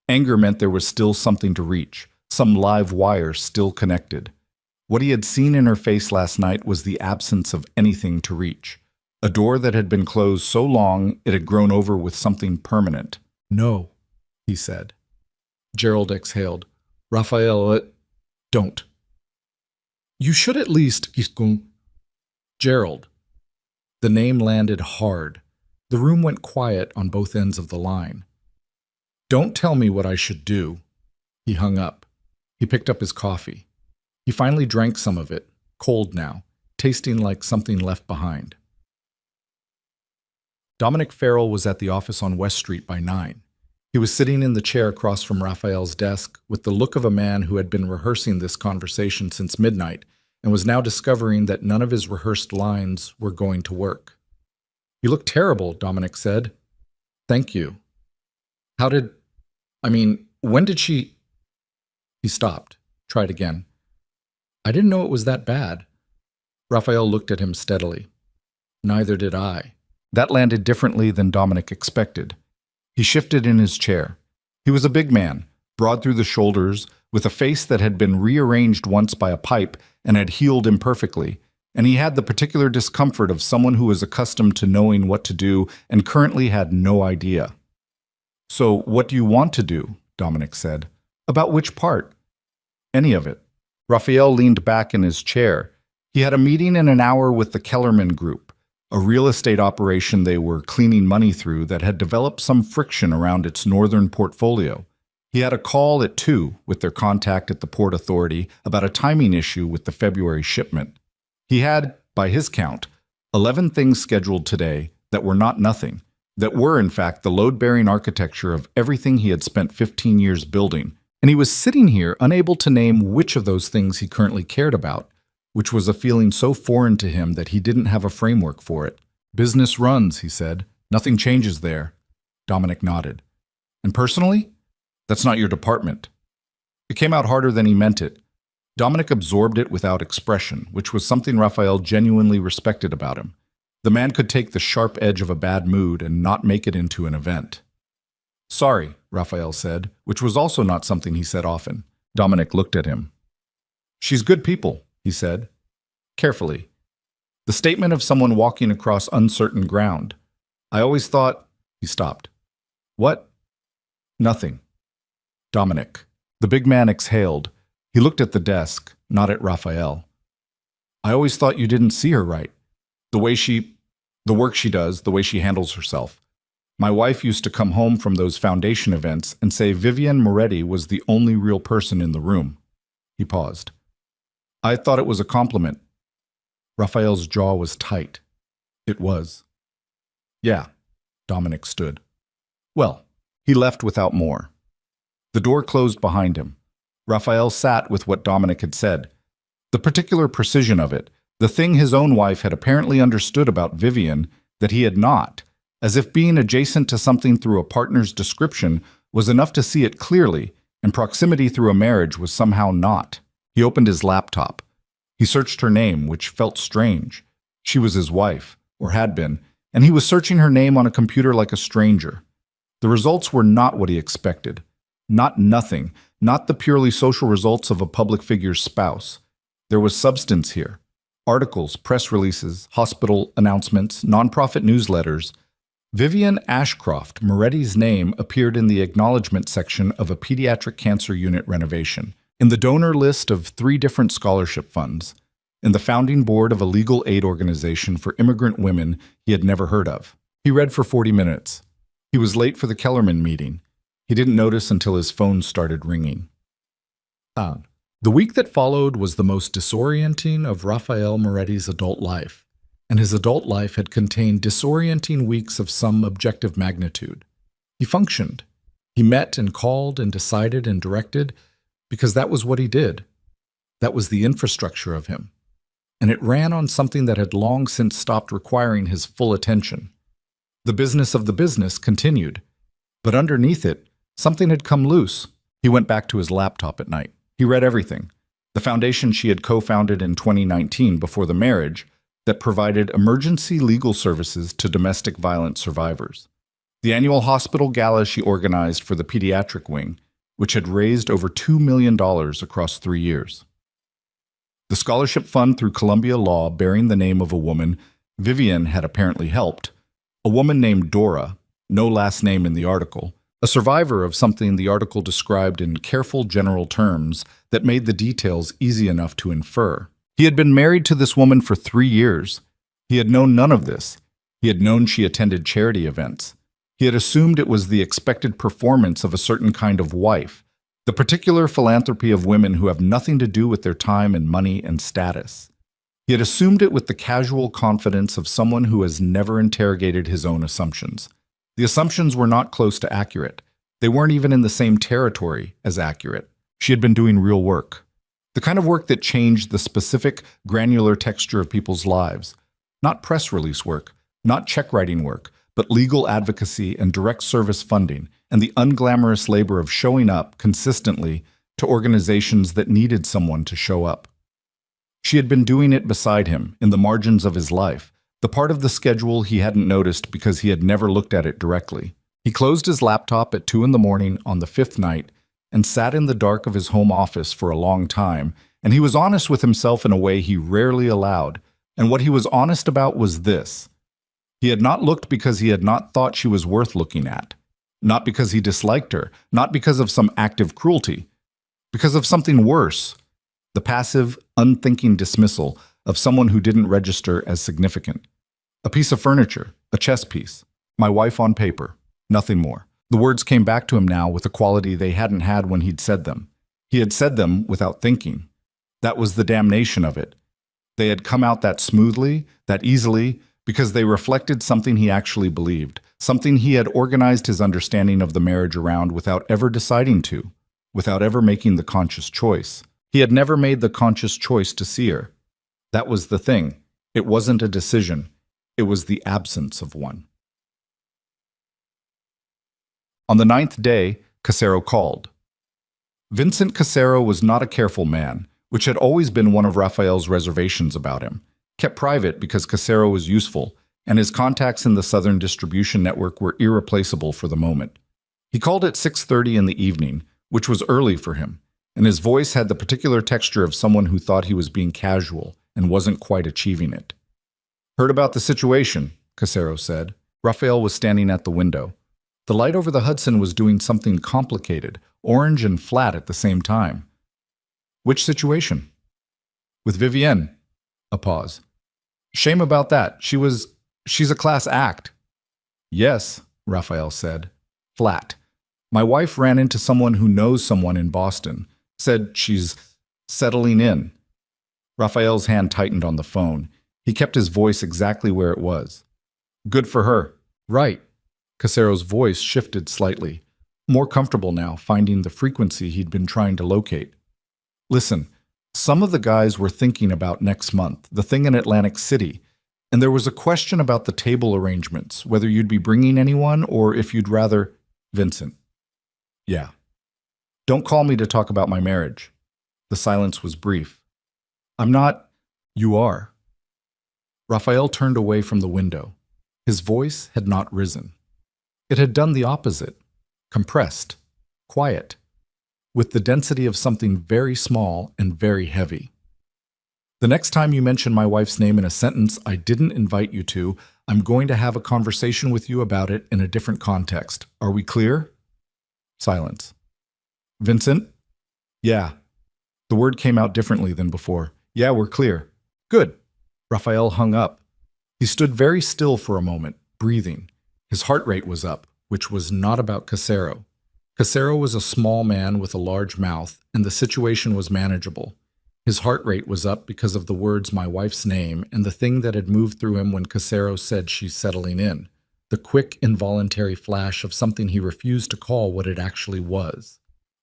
Anger meant there was still something to reach, some live wire still connected. What he had seen in her face last night was the absence of anything to reach. A door that had been closed so long it had grown over with something permanent. "No," he said. Gerald exhaled. "Rafael, don't." "You should at least..." Gerald. The name landed hard. The room went quiet on both ends of the line. "Don't tell me what I should do." He hung up. He picked up his coffee. He finally drank some of it, cold now, tasting like something left behind. Dominic Farrell was at the office on West Street by 9. He was sitting in the chair across from Rafael's desk with the look of a man who had been rehearsing this conversation since midnight and was now discovering that none of his rehearsed lines were going to work. "You look terrible," Dominic said. "Thank you." When did she..." He stopped, tried again. I didn't know it was that bad. Raphael looked at him steadily. Neither did I. That landed differently than Dominic expected. He shifted in his chair. He was a big man, broad through the shoulders, with a face that had been rearranged once by a pipe and had healed imperfectly, and he had the particular discomfort of someone who was accustomed to knowing what to do and currently had no idea. So, what do you want to do? Dominic said. About which part? Any of it. Raphael leaned back in his chair. He had a meeting in an hour with the Kellerman Group, a real estate operation they were cleaning money through that had developed some friction around its northern portfolio. He had a call at 2 with their contact at the Port Authority about a timing issue with the February shipment. He had, by his count, 11 things scheduled today that were not nothing, that were in fact the load-bearing architecture of everything he had spent 15 years building, and he was sitting here unable to name which of those things he currently cared about, which was a feeling so foreign to him that he didn't have a framework for it. Business runs, he said. Nothing changes there. Dominic nodded. And personally? That's not your department. It came out harder than he meant it. Dominic absorbed it without expression, which was something Raphael genuinely respected about him. The man could take the sharp edge of a bad mood and not make it into an event. Sorry, Raphael said, which was also not something he said often. Dominic looked at him. She's good people, he said, carefully. The statement of someone walking across uncertain ground. I always thought... He stopped. What? Nothing. Dominic. The big man exhaled. He looked at the desk, not at Raphael. I always thought you didn't see her right. The work she does, the way she handles herself. My wife used to come home from those foundation events and say Vivian Moretti was the only real person in the room. He paused. I thought it was a compliment. Raphael's jaw was tight. It was. Yeah, Dominic stood. Well, he left without more. The door closed behind him. Raphael sat with what Dominic had said. The particular precision of it, the thing his own wife had apparently understood about Vivian that he had not, as if being adjacent to something through a partner's description was enough to see it clearly, and proximity through a marriage was somehow not. He opened his laptop. He searched her name, which felt strange. She was his wife, or had been, and he was searching her name on a computer like a stranger. The results were not what he expected. Not nothing, not the purely social results of a public figure's spouse. There was substance here. Articles, press releases, hospital announcements, nonprofit newsletters. Vivian Ashcroft Moretti's name appeared in the acknowledgement section of a pediatric cancer unit renovation, in the donor list of 3 different scholarship funds, in the founding board of a legal aid organization for immigrant women he had never heard of. He read for 40 minutes. He was late for the Kellerman meeting. He didn't notice until his phone started ringing. The week that followed was the most disorienting of Raphael Moretti's adult life, and his adult life had contained disorienting weeks of some objective magnitude. He functioned. He met and called and decided and directed because that was what he did. That was the infrastructure of him. And it ran on something that had long since stopped requiring his full attention. The business of the business continued, but underneath it, something had come loose. He went back to his laptop at night. He read everything. The foundation she had co-founded in 2019 before the marriage that provided emergency legal services to domestic violence survivors. The annual hospital gala she organized for the pediatric wing, which had raised over $2 million across 3 years. The scholarship fund through Columbia Law bearing the name of a woman Vivian had apparently helped, a woman named Dora, no last name in the article, a survivor of something the article described in careful general terms that made the details easy enough to infer. He had been married to this woman for 3 years. He had known none of this. He had known she attended charity events. He had assumed it was the expected performance of a certain kind of wife, the particular philanthropy of women who have nothing to do with their time and money and status. He had assumed it with the casual confidence of someone who has never interrogated his own assumptions. The assumptions were not close to accurate. They weren't even in the same territory as accurate. She had been doing real work. The kind of work that changed the specific, granular texture of people's lives. Not press release work, not check writing work, but legal advocacy and direct service funding, and the unglamorous labor of showing up consistently to organizations that needed someone to show up. She had been doing it beside him, in the margins of his life, the part of the schedule he hadn't noticed because he had never looked at it directly. He closed his laptop at 2 in the morning on the fifth night and sat in the dark of his home office for a long time, and he was honest with himself in a way he rarely allowed. And what he was honest about was this. He had not looked because he had not thought she was worth looking at. Not because he disliked her, not because of some active cruelty, because of something worse. The passive, unthinking dismissal of someone who didn't register as significant. A piece of furniture, a chess piece, my wife on paper, nothing more. The words came back to him now with a quality they hadn't had when he'd said them. He had said them without thinking. That was the damnation of it. They had come out that smoothly, that easily, because they reflected something he actually believed, something he had organized his understanding of the marriage around without ever deciding to, without ever making the conscious choice. He had never made the conscious choice to see her. That was the thing. It wasn't a decision. It was the absence of one. On the 9th day, Casero called. Vincent Casero was not a careful man, which had always been one of Raphael's reservations about him. Kept private because Casero was useful, and his contacts in the Southern distribution network were irreplaceable for the moment. He called at 6:30 in the evening, which was early for him, and his voice had the particular texture of someone who thought he was being casual and wasn't quite achieving it. Heard about the situation, Casero said. Raphael was standing at the window. The light over the Hudson was doing something complicated, orange and flat at the same time. Which situation? With Vivienne. A pause. Shame about that. She's a class act. Yes, Raphael said. Flat. My wife ran into someone who knows someone in Boston. Said she's settling in. Raphael's hand tightened on the phone. He kept his voice exactly where it was. Good for her. Right. Casero's voice shifted slightly, more comfortable now, finding the frequency he'd been trying to locate. Listen, some of the guys were thinking about next month, the thing in Atlantic City, and there was a question about the table arrangements, whether you'd be bringing anyone or if you'd rather… Vincent. Yeah. Don't call me to talk about my marriage. The silence was brief. I'm not… You are. Raphael turned away from the window. His voice had not risen. It had done the opposite, compressed, quiet, with the density of something very small and very heavy. The next time you mention my wife's name in a sentence I didn't invite you to, I'm going to have a conversation with you about it in a different context. Are we clear? Silence. Vincent? Yeah. The word came out differently than before. Yeah, we're clear. Good. Raphael hung up. He stood very still for a moment, breathing. His heart rate was up, which was not about Casero. Casero was a small man with a large mouth, and the situation was manageable. His heart rate was up because of the words my wife's name and the thing that had moved through him when Casero said she's settling in, the quick, involuntary flash of something he refused to call what it actually was.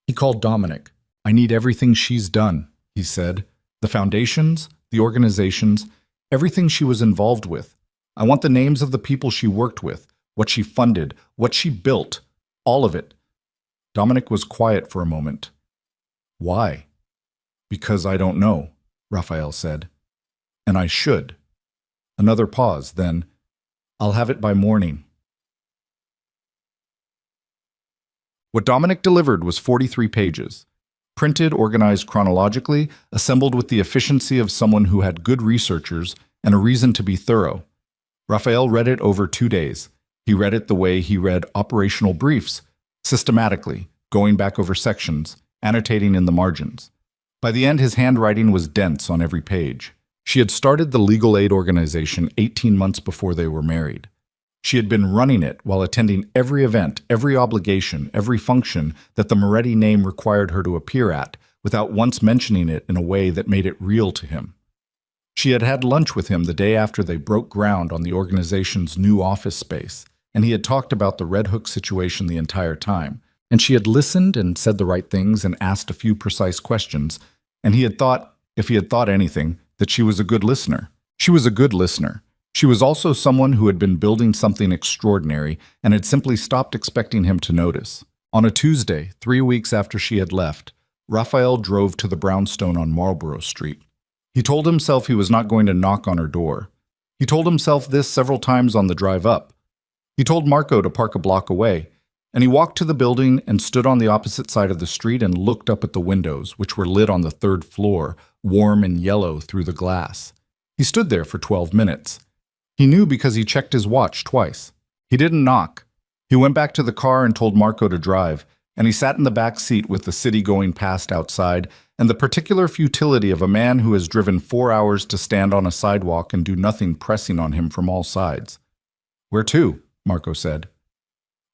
He called Dominic. I need everything she's done, he said. The foundations, the organizations, everything she was involved with. I want the names of the people she worked with, what she funded, what she built, all of it. Dominic was quiet for a moment. Why? Because I don't know, Raphael said. And I should. Another pause, then, I'll have it by morning. What Dominic delivered was 43 pages. Printed, organized chronologically, assembled with the efficiency of someone who had good researchers and a reason to be thorough. Raphael read it over 2 days. He read it the way he read operational briefs, systematically, going back over sections, annotating in the margins. By the end, his handwriting was dense on every page. She had started the legal aid organization 18 months before they were married. She had been running it while attending every event, every obligation, every function that the Moretti name required her to appear at, without once mentioning it in a way that made it real to him. She had had lunch with him the day after they broke ground on the organization's new office space, and he had talked about the Red Hook situation the entire time. And she had listened and said the right things and asked a few precise questions, and he had thought, if he had thought anything, that she was a good listener. She was a good listener. She was also someone who had been building something extraordinary and had simply stopped expecting him to notice. On a Tuesday, 3 weeks after she had left, Raphael drove to the brownstone on Marlborough Street. He told himself he was not going to knock on her door. He told himself this several times on the drive up. He told Marco to park a block away, and he walked to the building and stood on the opposite side of the street and looked up at the windows, which were lit on the third floor, warm and yellow through the glass. He stood there for 12 minutes. He knew because he checked his watch twice. He didn't knock. He went back to the car and told Marco to drive, and he sat in the back seat with the city going past outside and the particular futility of a man who has driven 4 hours to stand on a sidewalk and do nothing pressing on him from all sides. "Where to?" Marco said.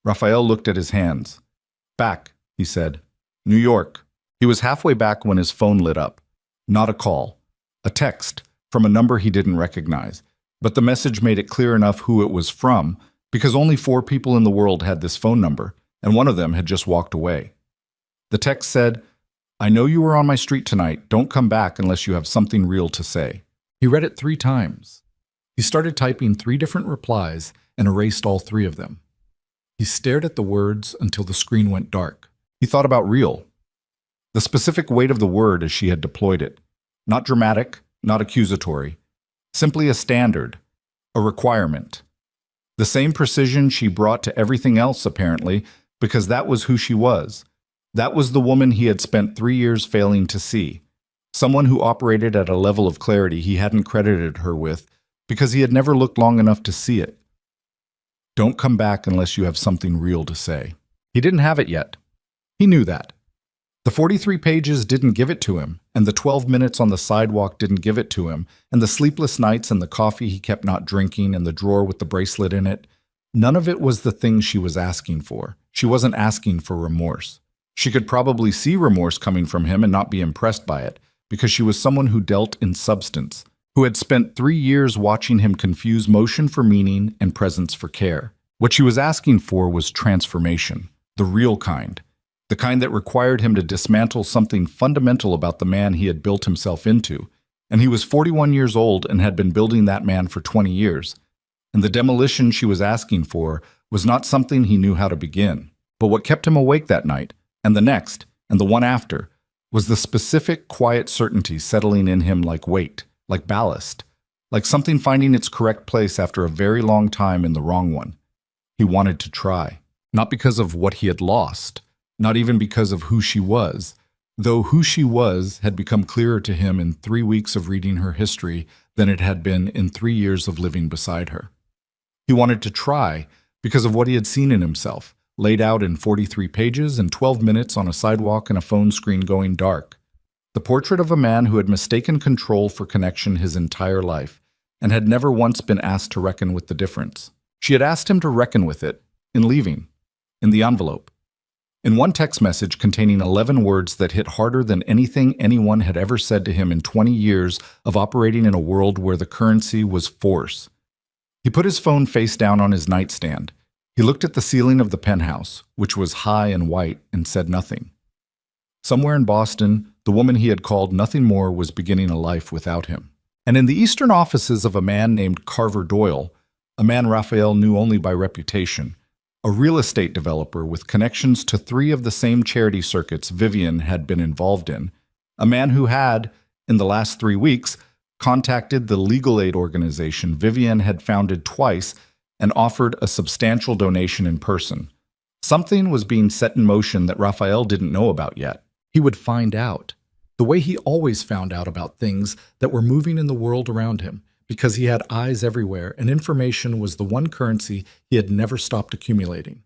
Raphael looked at his hands. "Back," he said. "New York." He was halfway back when his phone lit up. Not a call. A text from a number he didn't recognize. But the message made it clear enough who it was from, because only 4 people in the world had this phone number, and one of them had just walked away. The text said, "I know you were on my street tonight. Don't come back unless you have something real to say." He read it 3 times. He started typing 3 different replies and erased all 3 of them. He stared at the words until the screen went dark. He thought about real. The specific weight of the word as she had deployed it. Not dramatic, not accusatory. Simply a standard, a requirement. The same precision she brought to everything else, apparently, because that was who she was. That was the woman he had spent 3 years failing to see. Someone who operated at a level of clarity he hadn't credited her with because he had never looked long enough to see it. Don't come back unless you have something real to say. He didn't have it yet. He knew that. The 43 pages didn't give it to him, and the 12 minutes on the sidewalk didn't give it to him, and the sleepless nights and the coffee he kept not drinking and the drawer with the bracelet in it. None of it was the thing she was asking for. She wasn't asking for remorse. She could probably see remorse coming from him and not be impressed by it, because she was someone who dealt in substance, who had spent 3 years watching him confuse motion for meaning and presence for care. What she was asking for was transformation, the real kind, the kind that required him to dismantle something fundamental about the man he had built himself into. And he was 41 years old and had been building that man for 20 years. And the demolition she was asking for was not something he knew how to begin. But what kept him awake that night, and the next, and the one after, was the specific, quiet certainty settling in him like weight, like ballast, like something finding its correct place after a very long time in the wrong one. He wanted to try, not because of what he had lost, not even because of who she was, though who she was had become clearer to him in 3 weeks of reading her history than it had been in 3 years of living beside her. He wanted to try because of what he had seen in himself, laid out in 43 pages and 12 minutes on a sidewalk and a phone screen going dark. The portrait of a man who had mistaken control for connection his entire life and had never once been asked to reckon with the difference. She had asked him to reckon with it, in leaving, in the envelope. In one text message containing 11 words that hit harder than anything anyone had ever said to him in 20 years of operating in a world where the currency was force. He put his phone face down on his nightstand. He looked at the ceiling of the penthouse, which was high and white, and said nothing. Somewhere in Boston, the woman he had called nothing more was beginning a life without him. And in the eastern offices of a man named Carver Doyle, a man Raphael knew only by reputation, a real estate developer with connections to 3 of the same charity circuits Vivian had been involved in, a man who had, in the last 3 weeks, contacted the legal aid organization Vivian had founded twice and offered a substantial donation in person. Something was being set in motion that Raphael didn't know about yet. He would find out, the way he always found out about things that were moving in the world around him, because he had eyes everywhere, and information was the one currency he had never stopped accumulating.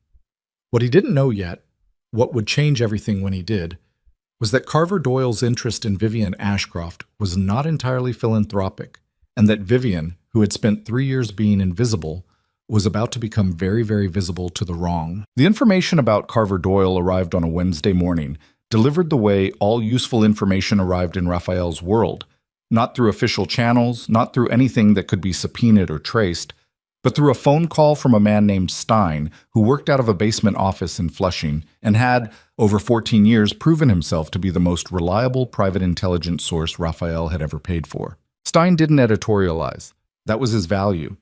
What he didn't know yet, what would change everything when he did, was that Carver Doyle's interest in Vivian Ashcroft was not entirely philanthropic, and that Vivian, who had spent 3 years being invisible, was about to become very, very visible to the wrong. The information about Carver Doyle arrived on a Wednesday morning, delivered the way all useful information arrived in Raphael's world, not through official channels, not through anything that could be subpoenaed or traced, but through a phone call from a man named Stein, who worked out of a basement office in Flushing and had, over 14 years, proven himself to be the most reliable private intelligence source Raphael had ever paid for. Stein didn't editorialize. That was his value.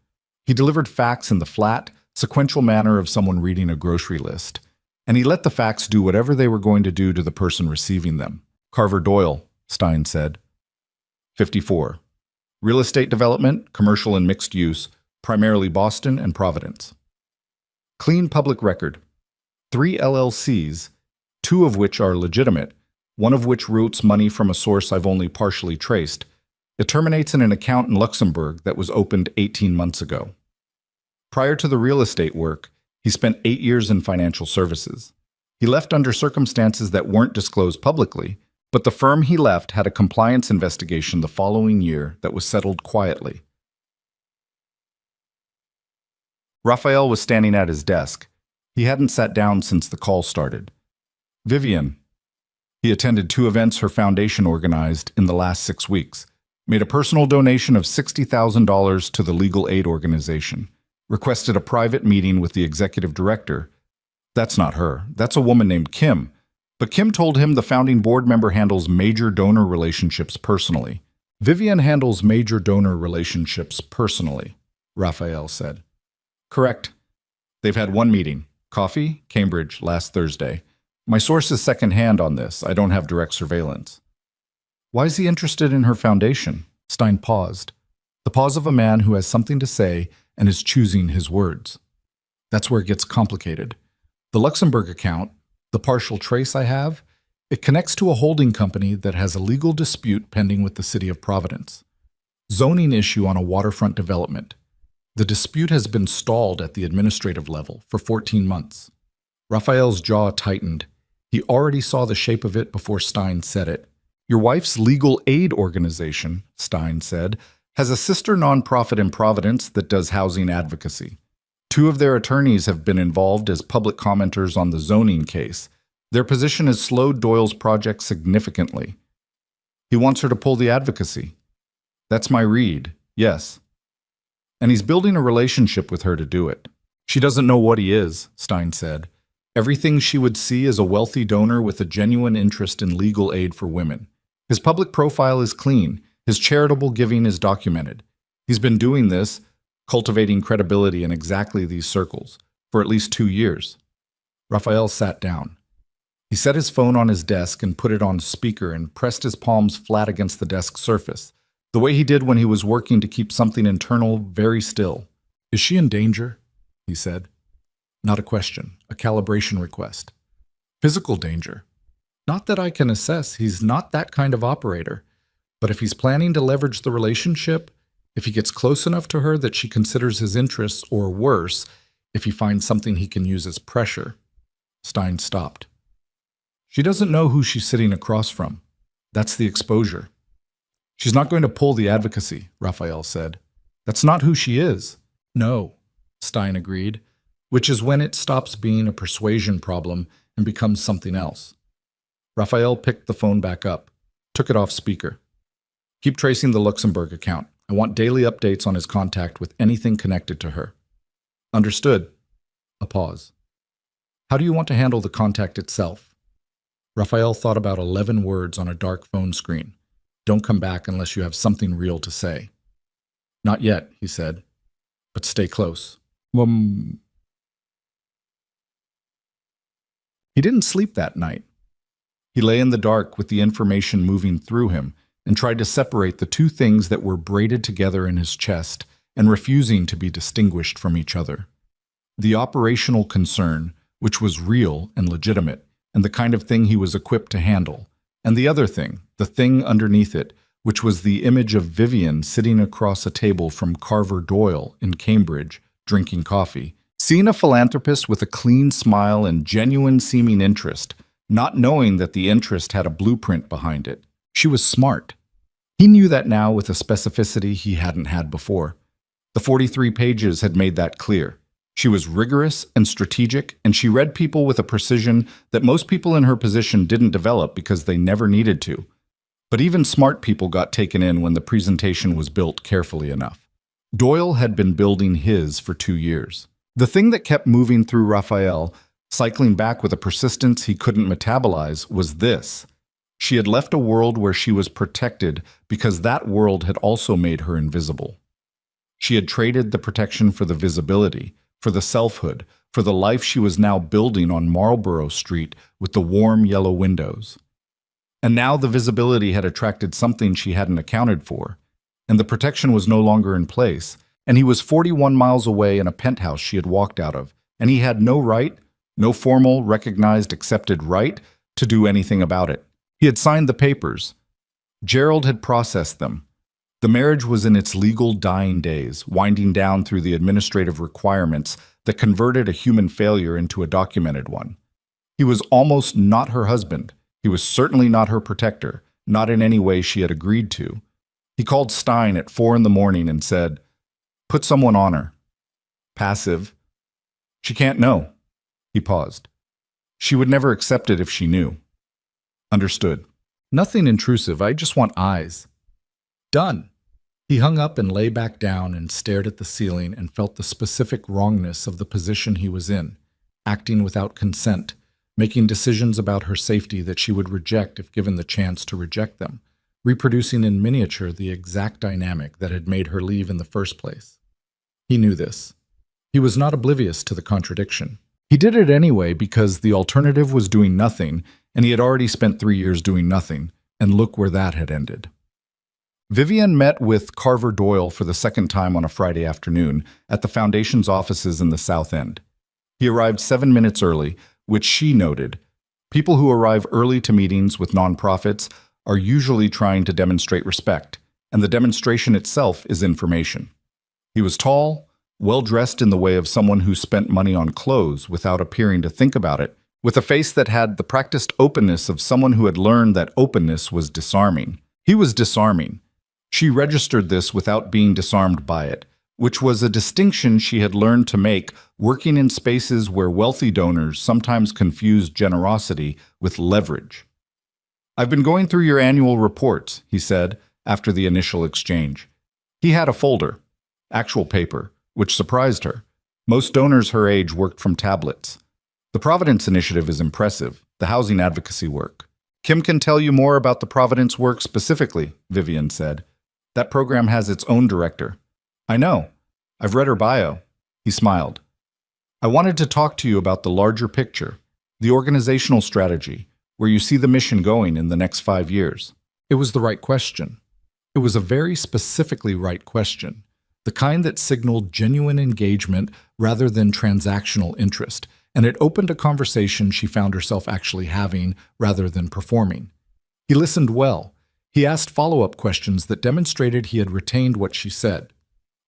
He delivered facts in the flat, sequential manner of someone reading a grocery list, and he let the facts do whatever they were going to do to the person receiving them. Carver Doyle, Stein said. 54. Real estate development, commercial and mixed use, primarily Boston and Providence. Clean public record. 3 LLCs, 2 of which are legitimate, one of which routes money from a source I've only partially traced. It terminates in an account in Luxembourg that was opened 18 months ago. Prior to the real estate work, he spent 8 years in financial services. He left under circumstances that weren't disclosed publicly, but the firm he left had a compliance investigation the following year that was settled quietly. Raphael was standing at his desk. He hadn't sat down since the call started. Vivian. He attended 2 events her foundation organized in the last 6 weeks, made a personal donation of $60,000 to the legal aid organization, requested a private meeting with the executive director. That's not her. That's a woman named Kim. But Kim told him the founding board member handles major donor relationships personally. Vivian handles major donor relationships personally, Raphael said. Correct. They've had 1 meeting. Coffee, Cambridge, last Thursday. My source is secondhand on this. I don't have direct surveillance. Why is he interested in her foundation? Stein paused. The pause of a man who has something to say and is choosing his words. That's where it gets complicated. The Luxembourg account, the partial trace I have, it connects to a holding company that has a legal dispute pending with the city of Providence. Zoning issue on a waterfront development. The dispute has been stalled at the administrative level for 14 months. Raphael's jaw tightened. He already saw the shape of it before Stein said it. Your wife's legal aid organization, Stein said, has a sister nonprofit in Providence that does housing advocacy. 2 of their attorneys have been involved as public commenters on the zoning case. Their position has slowed Doyle's project significantly. He wants her to pull the advocacy. That's my read, yes. And he's building a relationship with her to do it. She doesn't know what he is, Stein said. Everything she would see is a wealthy donor with a genuine interest in legal aid for women. His public profile is clean. His charitable giving is documented. He's been doing this, cultivating credibility in exactly these circles, for at least 2 years. Raphael sat down. He set his phone on his desk and put it on speaker and pressed his palms flat against the desk surface, the way he did when he was working to keep something internal very still. Is she in danger? He said. Not a question, a calibration request. Physical danger. Not that I can assess, he's not that kind of operator. But if he's planning to leverage the relationship, if he gets close enough to her that she considers his interests, or worse, if he finds something he can use as pressure. Stein stopped. She doesn't know who she's sitting across from. That's the exposure. She's not going to pull the advocacy, Raphael said. That's not who she is. No, Stein agreed, which is when it stops being a persuasion problem and becomes something else. Raphael picked the phone back up, took it off speaker. Keep tracing the Luxembourg account. I want daily updates on his contact with anything connected to her. Understood. A pause. How do you want to handle the contact itself? Raphael thought about 11 words on a dark phone screen. Don't come back unless you have something real to say. Not yet, he said, but stay close. He didn't sleep that night. He lay in the dark with the information moving through him and tried to separate the 2 things that were braided together in his chest and refusing to be distinguished from each other. The operational concern, which was real and legitimate, and the kind of thing he was equipped to handle, and the other thing, the thing underneath it, which was the image of Vivian sitting across a table from Carver Doyle in Cambridge, drinking coffee, seeing a philanthropist with a clean smile and genuine seeming interest, not knowing that the interest had a blueprint behind it. She was smart. He knew that now with a specificity he hadn't had before. The 43 pages had made that clear. She was rigorous and strategic, and she read people with a precision that most people in her position didn't develop because they never needed to. But even smart people got taken in when the presentation was built carefully enough. Doyle had been building his for 2 years. The thing that kept moving through Raphael, cycling back with a persistence he couldn't metabolize, was this. She had left a world where she was protected because that world had also made her invisible. She had traded the protection for the visibility, for the selfhood, for the life she was now building on Marlborough Street with the warm yellow windows. And now the visibility had attracted something she hadn't accounted for, and the protection was no longer in place, and he was 41 miles away in a penthouse she had walked out of, and he had no right, no formal, recognized, accepted right to do anything about it. He had signed the papers. Gerald had processed them. The marriage was in its legal dying days, winding down through the administrative requirements that converted a human failure into a documented one. He was almost not her husband. He was certainly not her protector, not in any way she had agreed to. He called Stein at 4 in the morning and said, "Put someone on her." Passive. "She can't know." He paused. "She would never accept it if she knew." "Understood." "Nothing intrusive, I just want eyes." "Done." He hung up and lay back down and stared at the ceiling and felt the specific wrongness of the position he was in, acting without consent, making decisions about her safety that she would reject if given the chance to reject them, reproducing in miniature the exact dynamic that had made her leave in the first place. He knew this. He was not oblivious to the contradiction. He did it anyway because the alternative was doing nothing, and he had already spent 3 years doing nothing, and look where that had ended. Vivian met with Carver Doyle for the second time on a Friday afternoon at the Foundation's offices in the South End. He arrived 7 minutes early, which she noted. People who arrive early to meetings with nonprofits are usually trying to demonstrate respect, and the demonstration itself is information. He was tall, well-dressed in the way of someone who spent money on clothes without appearing to think about it, with a face that had the practiced openness of someone who had learned that openness was disarming. He was disarming. She registered this without being disarmed by it, which was a distinction she had learned to make working in spaces where wealthy donors sometimes confused generosity with leverage. "I've been going through your annual reports," he said, after the initial exchange. He had a folder, actual paper, which surprised her. Most donors her age worked from tablets. "The Providence Initiative is impressive, the housing advocacy work." "Kim can tell you more about the Providence work specifically," Vivian said. "That program has its own director." "I know. I've read her bio." He smiled. "I wanted to talk to you about the larger picture, the organizational strategy, where you see the mission going in the next 5 years." It was the right question. It was a very specifically right question, the kind that signaled genuine engagement rather than transactional interest, and it opened a conversation she found herself actually having rather than performing. He listened well. He asked follow-up questions that demonstrated he had retained what she said.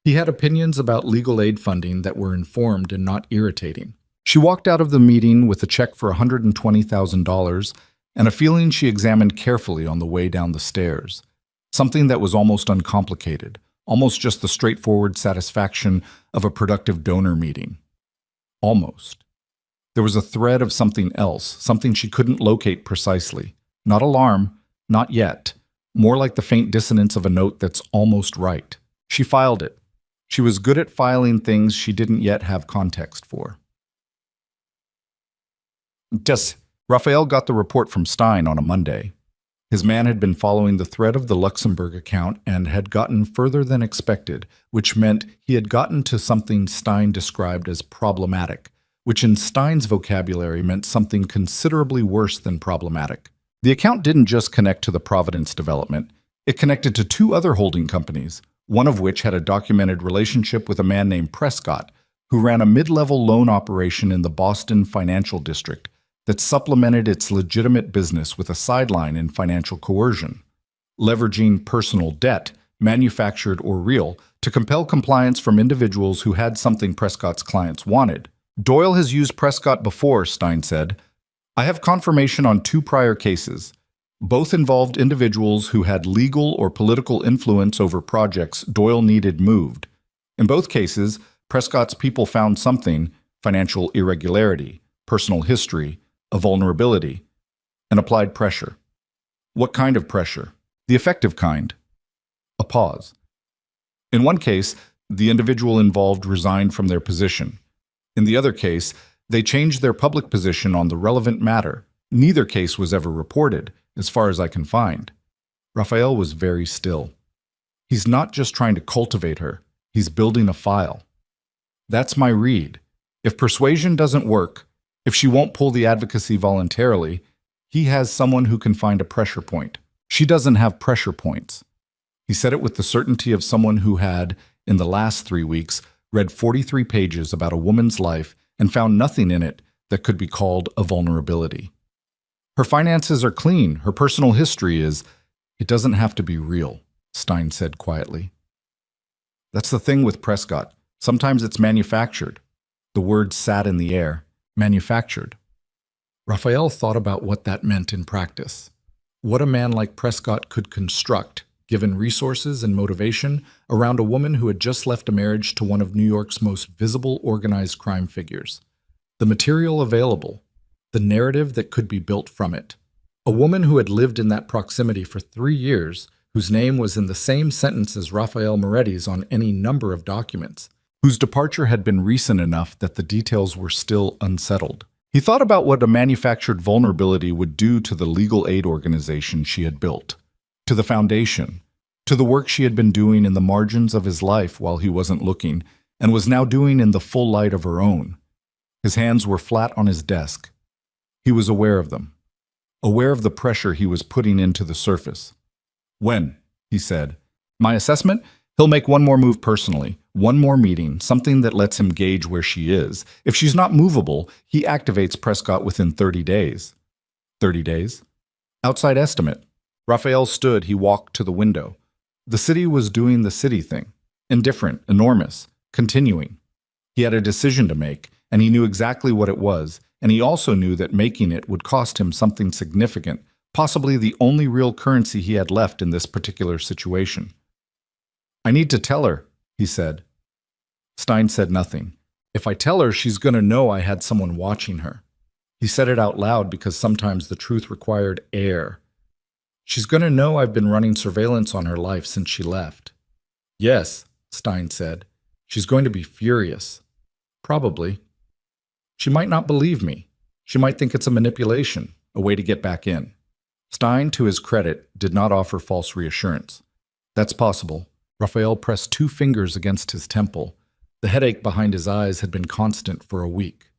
He had opinions about legal aid funding that were informed and not irritating. She walked out of the meeting with a check for $120,000 and a feeling she examined carefully on the way down the stairs. Something that was almost uncomplicated, almost just the straightforward satisfaction of a productive donor meeting. Almost. There was a thread of something else, something she couldn't locate precisely. Not alarm, not yet. More like the faint dissonance of a note that's almost right. She filed it. She was good at filing things she didn't yet have context for. Raphael got the report from Stein on a Monday. His man had been following the thread of the Luxembourg account and had gotten further than expected, which meant he had gotten to something Stein described as problematic, which in Stein's vocabulary meant something considerably worse than problematic. The account didn't just connect to the Providence development. It connected to 2 other holding companies, one of which had a documented relationship with a man named Prescott, who ran a mid-level loan operation in the Boston financial district that supplemented its legitimate business with a sideline in financial coercion, leveraging personal debt, manufactured or real, to compel compliance from individuals who had something Prescott's clients wanted. "Doyle has used Prescott before," Stein said. "I have confirmation on 2 prior cases. Both involved individuals who had legal or political influence over projects Doyle needed moved. In both cases, Prescott's people found something, financial irregularity, personal history, a vulnerability, and applied pressure." "What kind of pressure?" "The effective kind." A pause. "In one case, the individual involved resigned from their position. In the other case, they changed their public position on the relevant matter. Neither case was ever reported, as far as I can find." Raphael was very still. "He's not just trying to cultivate her, he's building a file." "That's my read. If persuasion doesn't work, if she won't pull the advocacy voluntarily, He has someone who can find a pressure point. She doesn't have pressure points. He said it with the certainty of someone who had, in the last 3 weeks, read 43 pages about a woman's life and found nothing in it that could be called a vulnerability. Her finances are clean. Her personal history is... It doesn't have to be real, Stein said quietly. That's the thing with Prescott. Sometimes it's manufactured. The word sat in the air. Manufactured. Raphael thought about what that meant in practice. What a man like Prescott could construct, given resources and motivation, around a woman who had just left a marriage to one of New York's most visible organized crime figures. The material available, the narrative that could be built from it. A woman who had lived in that proximity for 3 years, whose name was in the same sentence as Raphael Moretti's on any number of documents, whose departure had been recent enough that the details were still unsettled. He thought about what a manufactured vulnerability would do to the legal aid organization she had built, to the foundation, to the work she had been doing in the margins of his life while he wasn't looking, and was now doing in the full light of her own. His hands were flat on his desk. He was aware of them, aware of the pressure he was putting into the surface. When, he said, my assessment, he'll make one more move personally, one more meeting, something that lets him gauge where she is. If she's not movable, he activates Prescott within 30 days. 30 days? Outside estimate. Raphael stood, he walked to the window. The city was doing the city thing. Indifferent, enormous, continuing. He had a decision to make, and he knew exactly what it was, and he also knew that making it would cost him something significant, possibly the only real currency he had left in this particular situation. I need to tell her, he said. Stein said nothing. If I tell her, she's going to know I had someone watching her. He said it out loud because sometimes the truth required air. She's going to know I've been running surveillance on her life since she left. Yes, Stein said. She's going to be furious. Probably. She might not believe me. She might think it's a manipulation, a way to get back in. Stein, to his credit, did not offer false reassurance. That's possible. Raphael pressed 2 fingers against his temple. The headache behind his eyes had been constant for a week.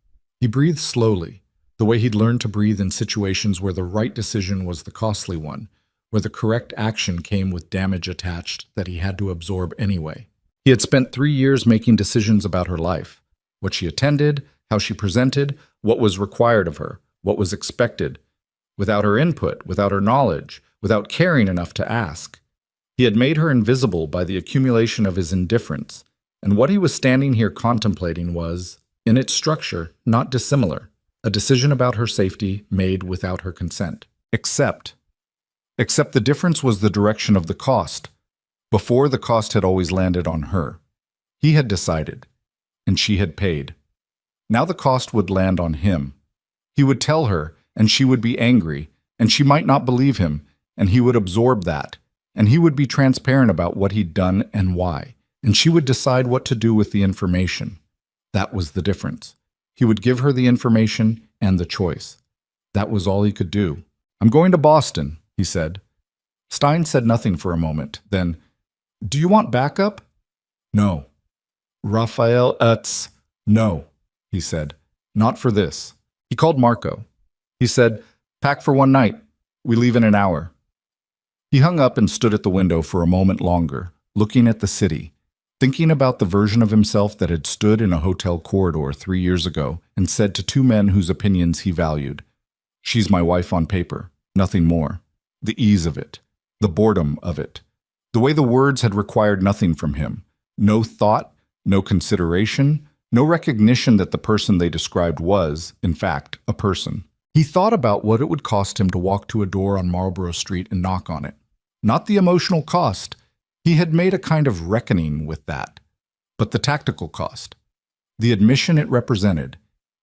He breathed slowly, the way he'd learned to breathe in situations where the right decision was the costly one, where the correct action came with damage attached that he had to absorb anyway. He had spent 3 years making decisions about her life, what she attended, how she presented, what was required of her, what was expected, without her input, without her knowledge, without caring enough to ask. He had made her invisible by the accumulation of his indifference, and what he was standing here contemplating was, in its structure, not dissimilar, a decision about her safety made without her consent. Except the difference was the direction of the cost. Before, the cost had always landed on her. He had decided, and she had paid. Now the cost would land on him. He would tell her, and she would be angry, and she might not believe him, and he would absorb that, and he would be transparent about what he'd done and why, and she would decide what to do with the information. That was the difference. He would give her the information and the choice. That was all he could do. I'm going to Boston, he said. Stein said nothing for a moment, then, do you want backup? No. Raphael, no, he said. Not for this. He called Marco. He said, pack for 1 night. We leave in an hour. He hung up and stood at the window for a moment longer, looking at the city, thinking about the version of himself that had stood in a hotel corridor 3 years ago and said to 2 men whose opinions he valued, she's my wife on paper, nothing more. The ease of it, the boredom of it, the way the words had required nothing from him, no thought, no consideration, no recognition that the person they described was, in fact, a person. He thought about what it would cost him to walk to a door on Marlborough Street and knock on it. Not the emotional cost. He had made a kind of reckoning with that. But the tactical cost. The admission it represented.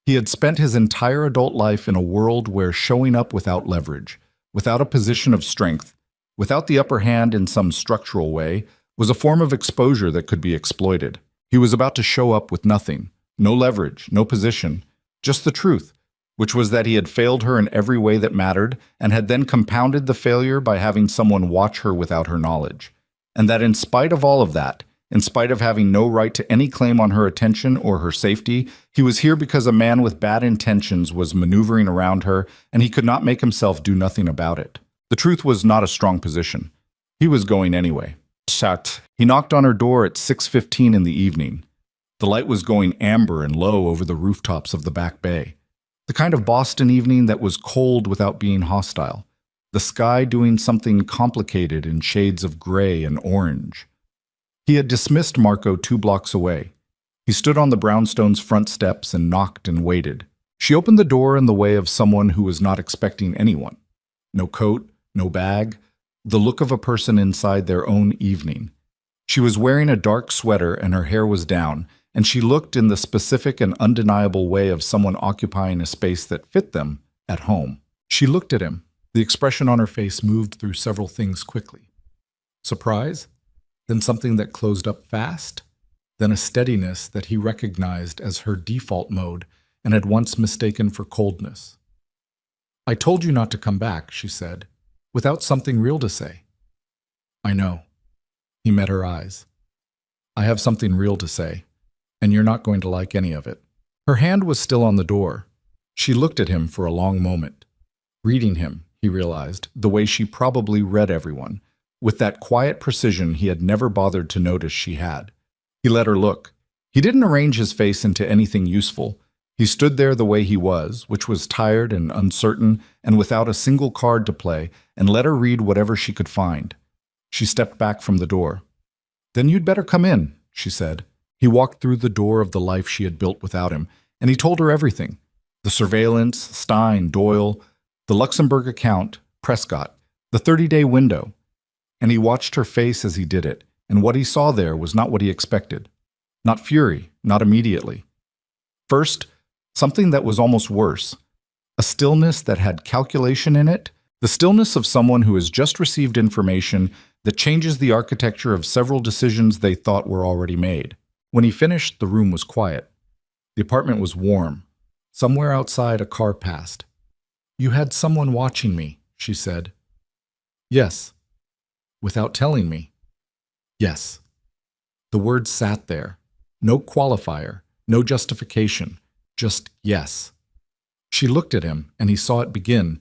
He had spent his entire adult life in a world where showing up without leverage, without a position of strength, without the upper hand in some structural way, was a form of exposure that could be exploited. He was about to show up with nothing, no leverage, no position, just the truth, which was that he had failed her in every way that mattered and had then compounded the failure by having someone watch her without her knowledge, and that in spite of all of that, In spite of having no right to any claim on her attention or her safety, he was here because a man with bad intentions was maneuvering around her, and he could not make himself do nothing about it. The truth was not a strong position. He was going anyway. Shut. He knocked on her door at 6:15 in the evening. The light was going amber and low over the rooftops of the back bay. The kind of Boston evening that was cold without being hostile. The sky doing something complicated in shades of gray and orange. He had dismissed Marco 2 blocks away. He stood on the brownstone's front steps and knocked and waited. She opened the door in the way of someone who was not expecting anyone. No coat, no bag, the look of a person inside their own evening. She was wearing a dark sweater and her hair was down, and she looked in the specific and undeniable way of someone occupying a space that fit them at home. She looked at him. The expression on her face moved through several things quickly. Surprise? Then something that closed up fast, then a steadiness that he recognized as her default mode and had once mistaken for coldness. "I told you not to come back," she said, without something real to say. "I know." He met her eyes. "I have something real to say, and you're not going to like any of it." Her hand was still on the door. She looked at him for a long moment, reading him, he realized, the way she probably read everyone, with that quiet precision he had never bothered to notice she had. He let her look. He didn't arrange his face into anything useful. He stood there the way he was, which was tired and uncertain and without a single card to play, and let her read whatever she could find. She stepped back from the door. "Then you'd better come in," she said. He walked through the door of the life she had built without him, and he told her everything. The surveillance, Stein, Doyle, the Luxembourg account, Prescott, the 30-day window. And he watched her face as he did it, and what he saw there was not what he expected. Not fury, not immediately. First, something that was almost worse. A stillness that had calculation in it, the stillness of someone who has just received information that changes the architecture of several decisions they thought were already made. When he finished, the room was quiet. The apartment was warm. Somewhere outside, a car passed. "You had someone watching me," she said. "Yes." "Without telling me?" "Yes." The word sat there. No qualifier, no justification, just yes. She looked at him, and he saw it begin,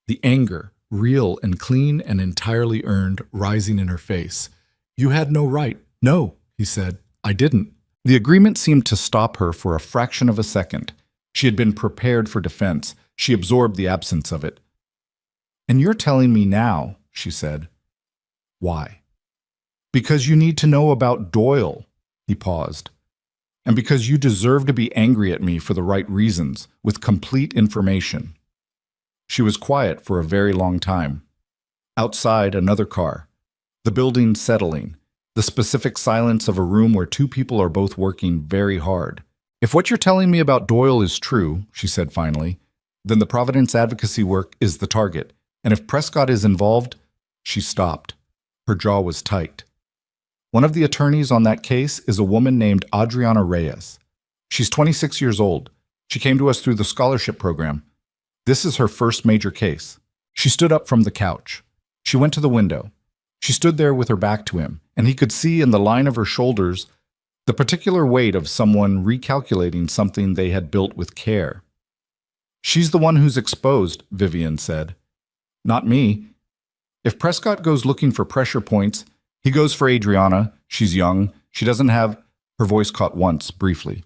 the anger, real and clean and entirely earned, rising in her face. "You had no right." "No," he said. "I didn't." The agreement seemed to stop her for a fraction of a second. She had been prepared for defense. She absorbed the absence of it. "And you're telling me now," she said. "Why?" "Because you need to know about Doyle." He paused. "And because you deserve to be angry at me for the right reasons, with complete information." She was quiet for a very long time. Outside, another car. The building settling. The specific silence of a room where two people are both working very hard. "If what you're telling me about Doyle is true," she said finally, "then the Providence advocacy work is the target. And if Prescott is involved..." She stopped. Her jaw was tight. "One of the attorneys on that case is a woman named Adriana Reyes. She's 26 years old. She came to us through the scholarship program. This is her first major case." She stood up from the couch. She went to the window. She stood there with her back to him, and he could see in the line of her shoulders the particular weight of someone recalculating something they had built with care. "She's the one who's exposed," Vivian said. "Not me. If Prescott goes looking for pressure points, he goes for Adriana. She's young. She doesn't have..." Her voice caught once, briefly.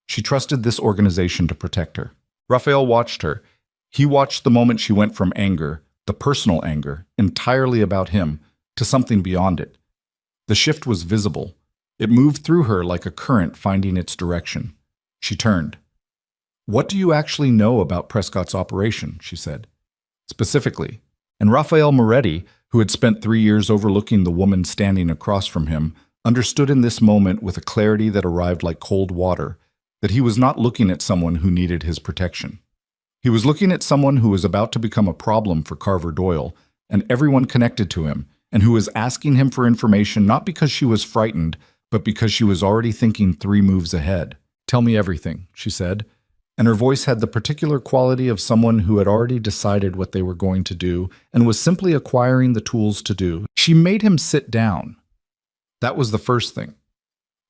She trusted this organization to protect her. Raphael watched her. He watched the moment she went from anger, the personal anger, entirely about him, to something beyond it. The shift was visible. It moved through her like a current finding its direction. She turned. "What do you actually know about Prescott's operation?" she said. "Specifically." And Raphael Moretti, who had spent 3 years overlooking the woman standing across from him, understood in this moment with a clarity that arrived like cold water, that he was not looking at someone who needed his protection. He was looking at someone who was about to become a problem for Carver Doyle and everyone connected to him, and who was asking him for information not because she was frightened, but because she was already thinking 3 moves ahead. "Tell me everything," she said, and her voice had the particular quality of someone who had already decided what they were going to do and was simply acquiring the tools to do. She made him sit down. That was the first thing.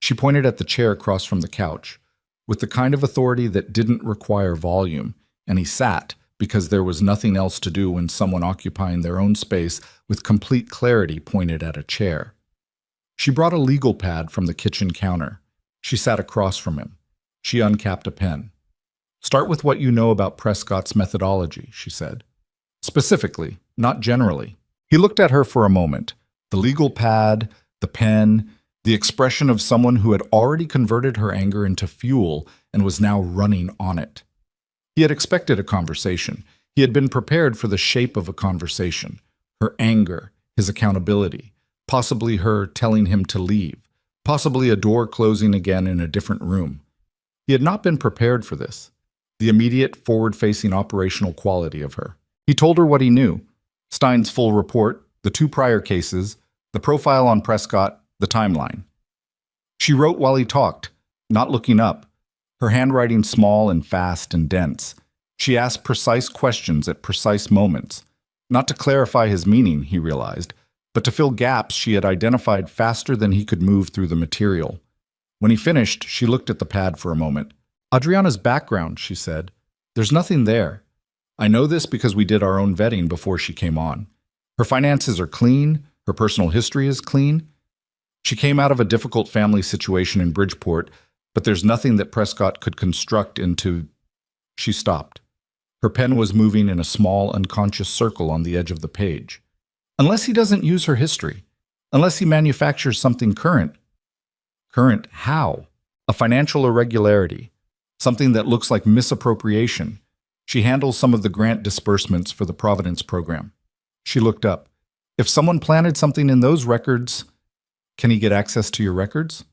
She pointed at the chair across from the couch, with the kind of authority that didn't require volume, and he sat because there was nothing else to do when someone occupying their own space with complete clarity pointed at a chair. She brought a legal pad from the kitchen counter. She sat across from him. She uncapped a pen. "Start with what you know about Prescott's methodology," she said. "Specifically, not generally." He looked at her for a moment. The legal pad, the pen, the expression of someone who had already converted her anger into fuel and was now running on it. He had expected a conversation. He had been prepared for the shape of a conversation. Her anger, his accountability, possibly her telling him to leave, possibly a door closing again in a different room. He had not been prepared for this, the immediate forward-facing operational quality of her. He told her what he knew: Stein's full report, the 2 prior cases, the profile on Prescott, the timeline. She wrote while he talked, not looking up, her handwriting small and fast and dense. She asked precise questions at precise moments, not to clarify his meaning, he realized, but to fill gaps she had identified faster than he could move through the material. When he finished, she looked at the pad for a moment. "Adriana's background," she said. "There's nothing there. I know this because we did our own vetting before she came on. Her finances are clean. Her personal history is clean. She came out of a difficult family situation in Bridgeport, but there's nothing that Prescott could construct into—" She stopped. Her pen was moving in a small, unconscious circle on the edge of the page. "Unless he doesn't use her history. Unless he manufactures something current." Current how? A financial irregularity. Something that looks like misappropriation. She handles some of the grant disbursements for the Providence program. She looked up. "If someone planted something in those records, can he get access to your records?"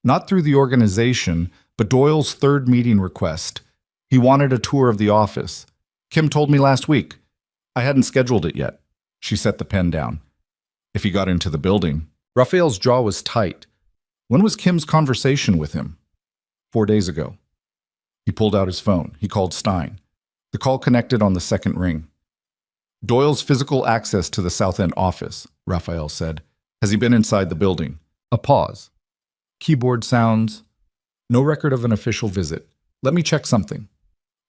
Not through the organization, but Doyle's 3rd meeting request. He wanted a tour of the office. "Kim told me last week. I hadn't scheduled it yet." She set the pen down. "If he got into the building." Raphael's jaw was tight. When was Kim's conversation with him? 4 days ago. He pulled out his phone. He called Stein. The call connected on the 2nd ring. "Doyle's physical access to the South End office," Raphael said. "Has he been inside the building?" A pause. Keyboard sounds. "No record of an official visit. Let me check something."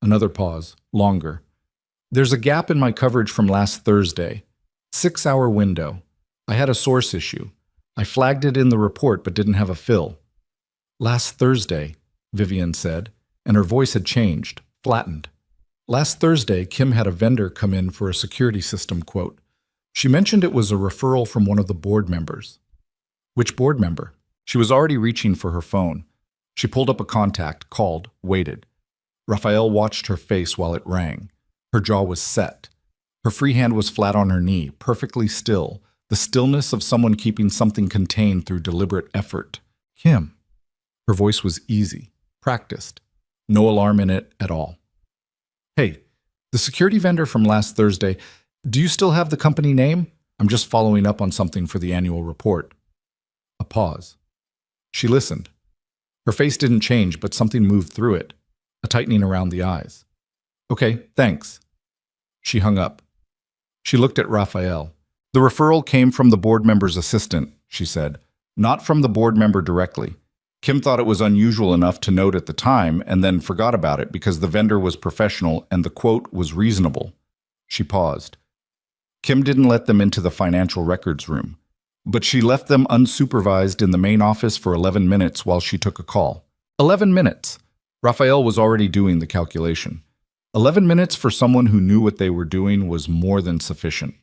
Another pause. Longer. "There's a gap in my coverage from last Thursday. 6-hour window. I had a source issue. I flagged it in the report but didn't have a fill." "Last Thursday," Vivian said, and her voice had changed, flattened. "Last Thursday, Kim had a vendor come in for a security system quote. She mentioned it was a referral from one of the board members." "Which board member?" She was already reaching for her phone. She pulled up a contact, called, waited. Raphael watched her face while it rang. Her jaw was set. Her free hand was flat on her knee, perfectly still, the stillness of someone keeping something contained through deliberate effort. "Kim." Her voice was easy, practiced. No alarm in it at all. "Hey, the security vendor from last Thursday, do you still have the company name? I'm just following up on something for the annual report." A pause. She listened. Her face didn't change, but something moved through it, a tightening around the eyes. "Okay, thanks." She hung up. She looked at Raphael. "The referral came from the board member's assistant," she said, "not from the board member directly. Kim thought it was unusual enough to note at the time and then forgot about it because the vendor was professional and the quote was reasonable." She paused. "Kim didn't let them into the financial records room, but she left them unsupervised in the main office for 11 minutes while she took a call." 11 minutes! Raphael was already doing the calculation. 11 minutes for someone who knew what they were doing was more than sufficient.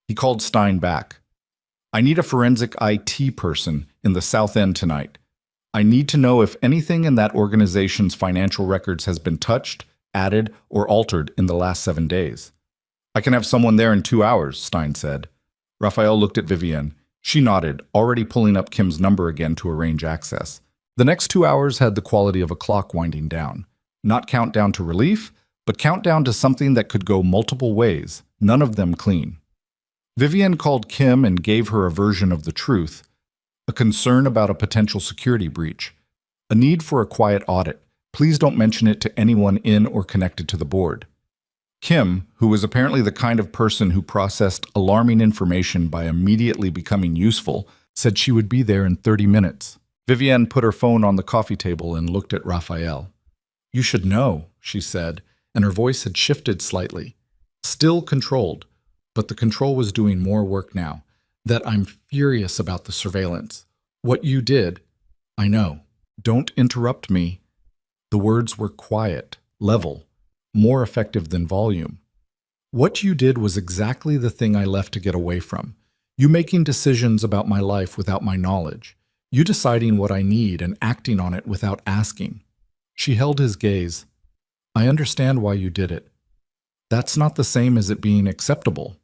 He called Stein back. "I need a forensic IT person in the South End tonight. I need to know if anything in that organization's financial records has been touched, added, or altered in the last 7 days." "I can have someone there in 2 hours," Stein said. Raphael looked at Vivian. She nodded, already pulling up Kim's number again to arrange access. The next 2 hours had the quality of a clock winding down. Not countdown to relief, but countdown to something that could go multiple ways, none of them clean. Vivian called Kim and gave her a version of the truth, a concern about a potential security breach, a need for a quiet audit. Please don't mention it to anyone in or connected to the board. Kim, who was apparently the kind of person who processed alarming information by immediately becoming useful, Said she would be there in 30 minutes. Vivienne put her phone on the coffee table and looked at Raphael. You should know, she said, and her voice had shifted slightly. Still controlled, but the control was doing more work now. That I'm furious about the surveillance. What you did, I know. Don't interrupt me. The words were quiet, level, more effective than volume. What you did was exactly the thing I left to get away from. You making decisions about my life without my knowledge. You deciding what I need and acting on it without asking. She held his gaze. I understand why you did it. That's not the same as it being acceptable.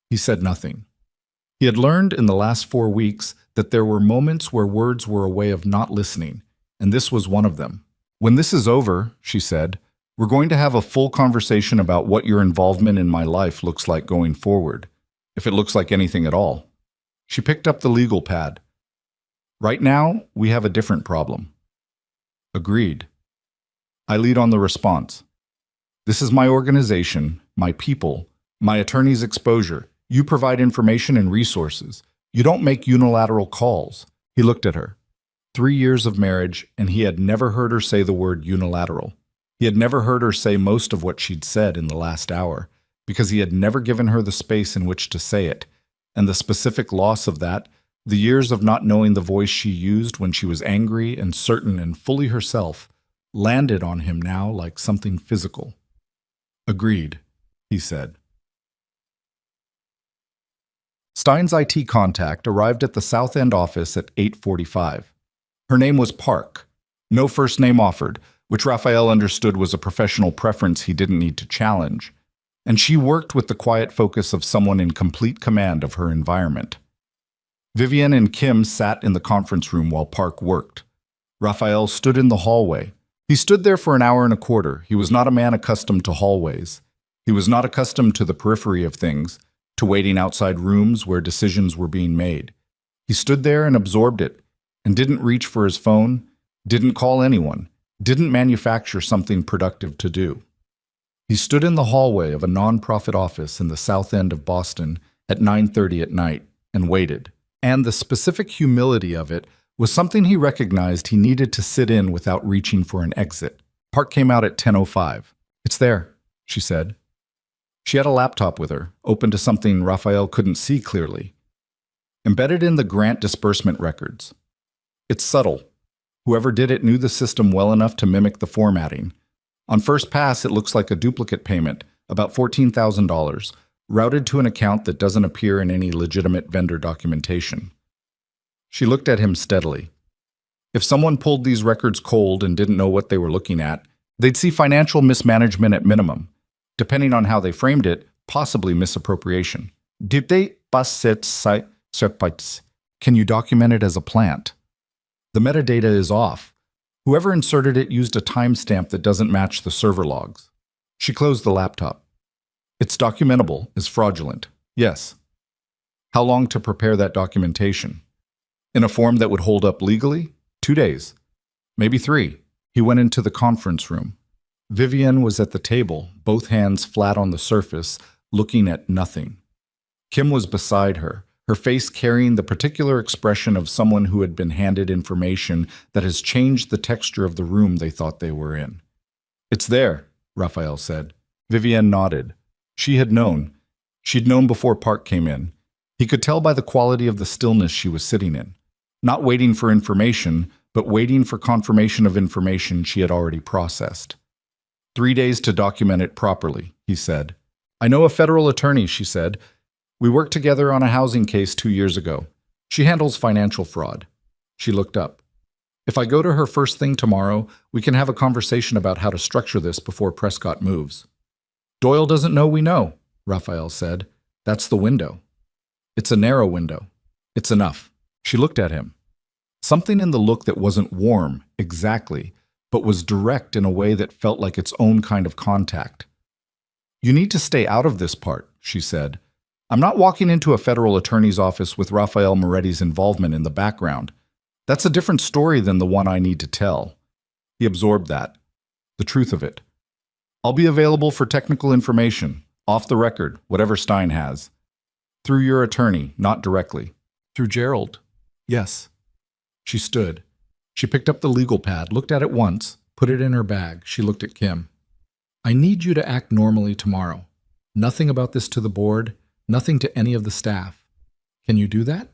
He said nothing. He had learned in the last 4 weeks that there were moments where words were a way of not listening, and this was one of them. When this is over, she said, we're going to have a full conversation about what your involvement in my life looks like going forward, if it looks like anything at all. She picked up the legal pad. Right now, we have a different problem. Agreed. I lead on the response. This is my organization, my people, my attorney's exposure. You provide information and resources. You don't make unilateral calls. He looked at her. 3 years of marriage, and he had never heard her say the word unilateral. He had never heard her say most of what she'd said in the last hour, because he had never given her the space in which to say it, and the specific loss of that, the years of not knowing the voice she used when she was angry and certain and fully herself, landed on him now like something physical. Agreed, he said. Stein's IT contact arrived at the South End office at 8:45. Her name was Park. No first name offered, which Raphael understood was a professional preference he didn't need to challenge. And she worked with the quiet focus of someone in complete command of her environment. Vivienne and Kim sat in the conference room while Park worked. Raphael stood in the hallway. He stood there for an hour and a quarter. He was not a man accustomed to hallways. He was not accustomed to the periphery of things, to waiting outside rooms where decisions were being made. He stood there and absorbed it, and didn't reach for his phone, didn't call anyone, didn't manufacture something productive to do. He stood in the hallway of a non-profit office in the South End of Boston at 9:30 at night and waited. And the specific humility of it was something he recognized he needed to sit in without reaching for an exit. Park came out at 10:05. It's there, she said. She had a laptop with her, open to something Raphael couldn't see clearly. Embedded in the grant disbursement records. It's subtle. Whoever did it knew the system well enough to mimic the formatting. On first pass, it looks like a duplicate payment, about $14,000, routed to an account that doesn't appear in any legitimate vendor documentation. She looked at him steadily. If someone pulled these records cold and didn't know what they were looking at, they'd see financial mismanagement at minimum. Depending on how they framed it, possibly misappropriation. Did they Can you document it as a plant? The metadata is off. Whoever inserted it used a timestamp that doesn't match the server logs. She closed the laptop. It's documentable, is fraudulent. Yes. How long to prepare that documentation? In a form that would hold up legally? 2 days. Maybe 3. He went into the conference room. Vivienne was at the table, both hands flat on the surface, looking at nothing. Kim was beside her, her face carrying the particular expression of someone who had been handed information that has changed the texture of the room they thought they were in. It's there, Raphael said. Vivienne nodded. She had known. She'd known before Park came in. He could tell by the quality of the stillness she was sitting in. Not waiting for information, but waiting for confirmation of information she had already processed. 3 days to document it properly, he said. I know a federal attorney, she said. We worked together on a housing case 2 years ago. She handles financial fraud. She looked up. If I go to her first thing tomorrow, we can have a conversation about how to structure this before Prescott moves. Doyle doesn't know we know, Raphael said. That's the window. It's a narrow window. It's enough. She looked at him. Something in the look that wasn't warm, exactly, but was direct in a way that felt like its own kind of contact. You need to stay out of this part, she said. I'm not walking into a federal attorney's office with Raphael Moretti's involvement in the background. That's a different story than the one I need to tell. He absorbed that, the truth of it. I'll be available for technical information, off the record, whatever Stein has. Through your attorney, not directly. Through Gerald? Yes. She stood. She picked up the legal pad, looked at it once, put it in her bag. She looked at Kim. I need you to act normally tomorrow. Nothing about this to the board, nothing to any of the staff. Can you do that?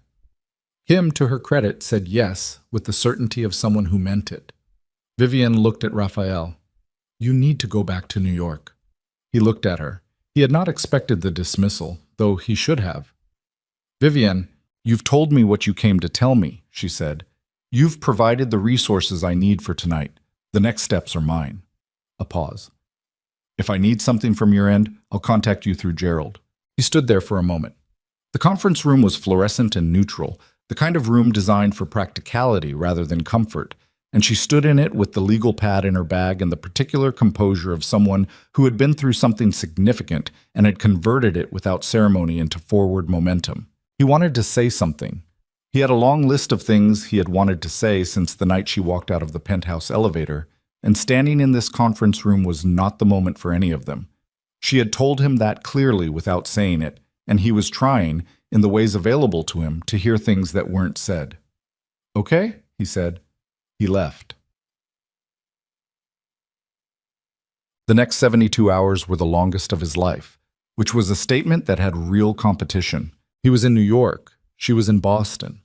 Kim, to her credit, said yes, with the certainty of someone who meant it. Vivian looked at Raphael. You need to go back to New York. He looked at her. He had not expected the dismissal, though he should have. Vivian, you've told me what you came to tell me, she said. You've provided the resources I need for tonight. The next steps are mine. A pause. If I need something from your end, I'll contact you through Gerald. He stood there for a moment. The conference room was fluorescent and neutral, the kind of room designed for practicality rather than comfort, and she stood in it with the legal pad in her bag and the particular composure of someone who had been through something significant and had converted it without ceremony into forward momentum. He wanted to say something. He had a long list of things he had wanted to say since the night she walked out of the penthouse elevator, and standing in this conference room was not the moment for any of them. She had told him that clearly without saying it, and he was trying, in the ways available to him, to hear things that weren't said. Okay, he said. He left. The next 72 hours were the longest of his life, which was a statement that had real competition. He was in New York. She was in Boston.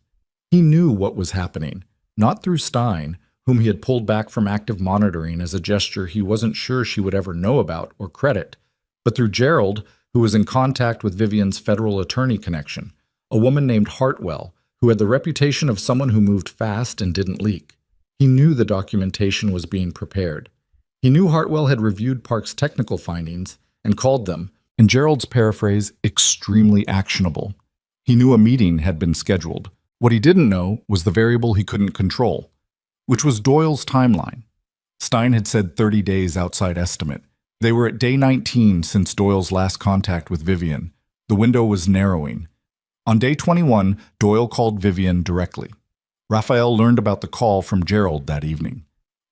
He knew what was happening, not through Stein, whom he had pulled back from active monitoring as a gesture he wasn't sure she would ever know about or credit, but through Gerald, who was in contact with Vivian's federal attorney connection, a woman named Hartwell, who had the reputation of someone who moved fast and didn't leak. He knew the documentation was being prepared. He knew Hartwell had reviewed Park's technical findings and called them, in Gerald's paraphrase, extremely actionable. He knew a meeting had been scheduled. What he didn't know was the variable he couldn't control, which was Doyle's timeline. Stein had said 30 days outside estimate. They were at day 19 since Doyle's last contact with Vivian. The window was narrowing. On day 21, Doyle called Vivian directly. Raphael learned about the call from Gerald that evening.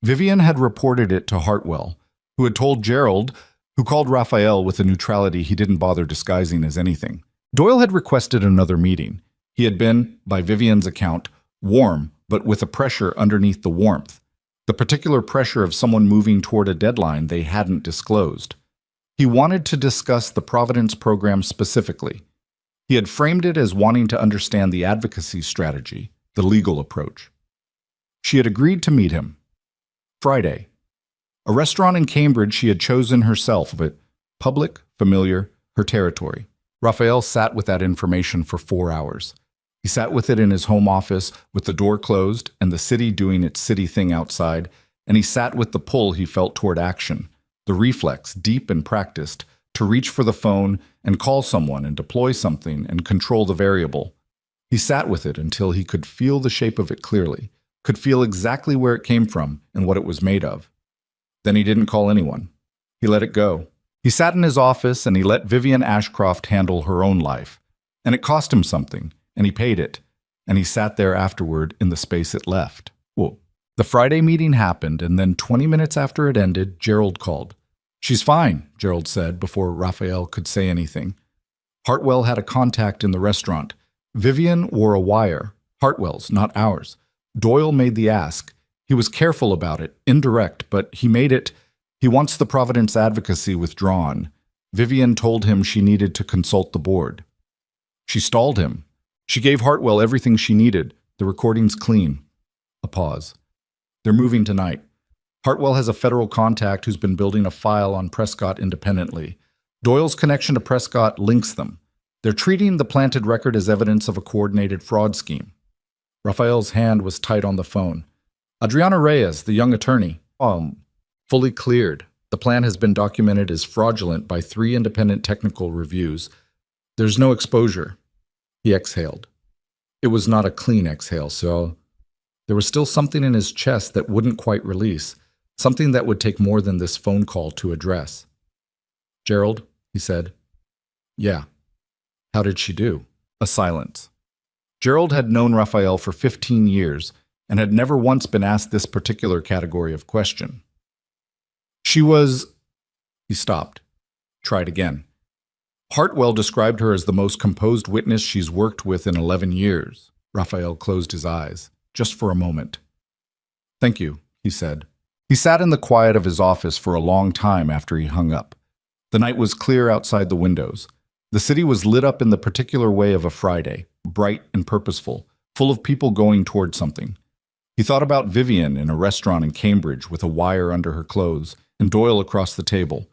Vivian had reported it to Hartwell, who had told Gerald, who called Raphael with a neutrality he didn't bother disguising as anything. Doyle had requested another meeting. He had been, by Vivian's account, warm, but with a pressure underneath the warmth. The particular pressure of someone moving toward a deadline they hadn't disclosed. He wanted to discuss the Providence program specifically. He had framed it as wanting to understand the advocacy strategy, the legal approach. She had agreed to meet him. Friday. A restaurant in Cambridge she had chosen herself, but public, familiar, her territory. Raphael sat with that information for 4 hours. He sat with it in his home office with the door closed and the city doing its city thing outside, and he sat with the pull he felt toward action, the reflex, deep and practiced, to reach for the phone and call someone and deploy something and control the variable. He sat with it until he could feel the shape of it clearly, could feel exactly where it came from and what it was made of. Then he didn't call anyone. He let it go. He sat in his office and he let Vivian Ashcroft handle her own life. And it cost him something, and he paid it. And he sat there afterward in the space it left. Whoa. The Friday meeting happened, and then 20 minutes after it ended, Gerald called. She's fine, Gerald said before Raphael could say anything. Hartwell had a contact in the restaurant. Vivian wore a wire. Hartwell's, not ours. Doyle made the ask. He was careful about it, indirect, but he made it. He wants the Providence advocacy withdrawn. Vivian told him she needed to consult the board. She stalled him. She gave Hartwell everything she needed. The recording's clean. A pause. They're moving tonight. Hartwell has a federal contact who's been building a file on Prescott independently. Doyle's connection to Prescott links them. They're treating the planted record as evidence of a coordinated fraud scheme. Raphael's hand was tight on the phone. Adriana Reyes, the young attorney, fully cleared. The plan has been documented as fraudulent by 3 independent technical reviews. There's no exposure. He exhaled. It was not a clean exhale, so there was still something in his chest that wouldn't quite release, something that would take more than this phone call to address. Gerald, he said. Yeah. How did she do? A silence. Gerald had known Raphael for 15 years and had never once been asked this particular category of question. She was... He stopped. Tried again. Hartwell described her as the most composed witness she's worked with in 11 years. Raphael closed his eyes, just for a moment. "Thank you," he said. He sat in the quiet of his office for a long time after he hung up. The night was clear outside the windows. The city was lit up in the particular way of a Friday, bright and purposeful, full of people going toward something. He thought about Vivian in a restaurant in Cambridge with a wire under her clothes and Doyle across the table.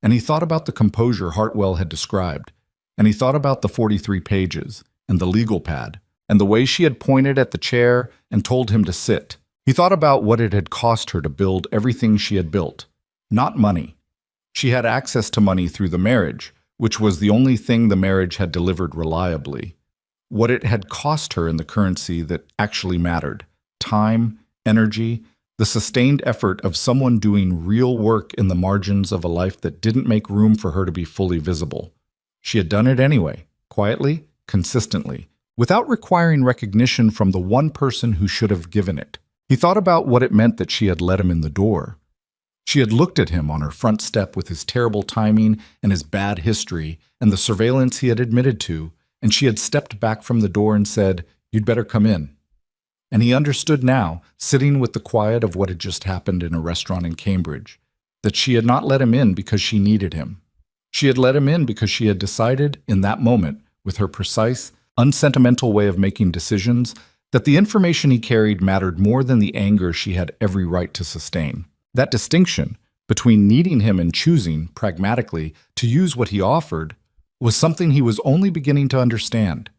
And he thought about the composure Hartwell had described. And he thought about the 43 pages and the legal pad and the way she had pointed at the chair and told him to sit. He thought about what it had cost her to build everything she had built. Not money. She had access to money through the marriage, which was the only thing the marriage had delivered reliably. What it had cost her in the currency that actually mattered. Time, energy, the sustained effort of someone doing real work in the margins of a life that didn't make room for her to be fully visible. She had done it anyway, quietly, consistently, without requiring recognition from the one person who should have given it. He thought about what it meant that she had let him in the door. She had looked at him on her front step with his terrible timing and his bad history and the surveillance he had admitted to, and she had stepped back from the door and said, "You'd better come in." And he understood now, sitting with the quiet of what had just happened in a restaurant in Cambridge, that she had not let him in because she needed him. She had let him in because she had decided in that moment, with her precise, unsentimental way of making decisions, that the information he carried mattered more than the anger she had every right to sustain. That distinction between needing him and choosing, pragmatically, to use what he offered, was something he was only beginning to understand.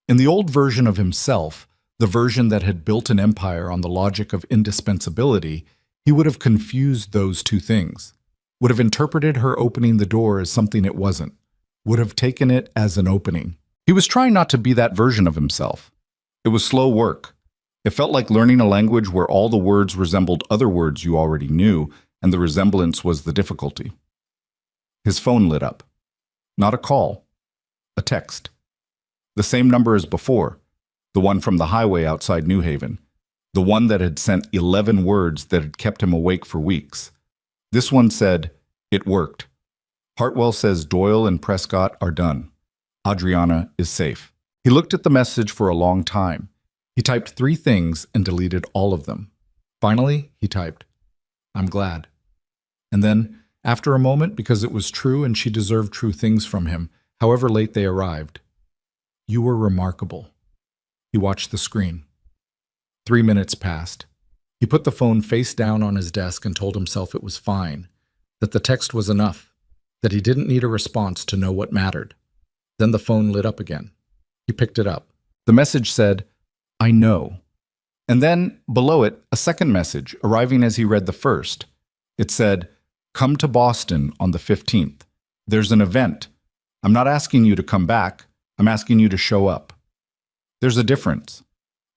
In the old version of himself, the version that had built an empire on the logic of indispensability, he would have confused those two things, would have interpreted her opening the door as something it wasn't, would have taken it as an opening. He was trying not to be that version of himself. It was slow work. It felt like learning a language where all the words resembled other words you already knew, and the resemblance was the difficulty. His phone lit up. Not a call. A text. The same number as before. The one from the highway outside New Haven. The one that had sent 11 words that had kept him awake for weeks. This one said, "It worked. Hartwell says Doyle and Prescott are done. Adriana is safe." He looked at the message for a long time. He typed 3 things and deleted all of them. Finally, he typed, "I'm glad." And then, after a moment, because it was true and she deserved true things from him, however late they arrived, "You were remarkable." He watched the screen. 3 minutes passed. He put the phone face down on his desk and told himself it was fine, that the text was enough, that he didn't need a response to know what mattered. Then the phone lit up again. He picked it up. The message said, "I know." And then, below it, a second message, arriving as he read the first. It said, "Come to Boston on the 15th. There's an event. I'm not asking you to come back. I'm asking you to show up." There's a difference.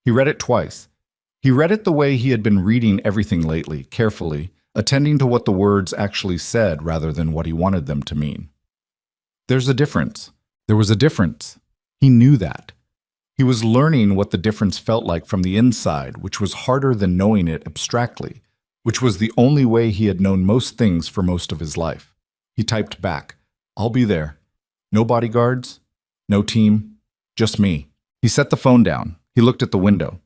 He read it twice. He read it the way he had been reading everything lately, carefully, attending to what the words actually said rather than what he wanted them to mean. There's a difference. There was a difference. He knew that. He was learning what the difference felt like from the inside, which was harder than knowing it abstractly, which was the only way he had known most things for most of his life. He typed back, "I'll be there. No bodyguards, no team, just me." He set the phone down. He looked at the window.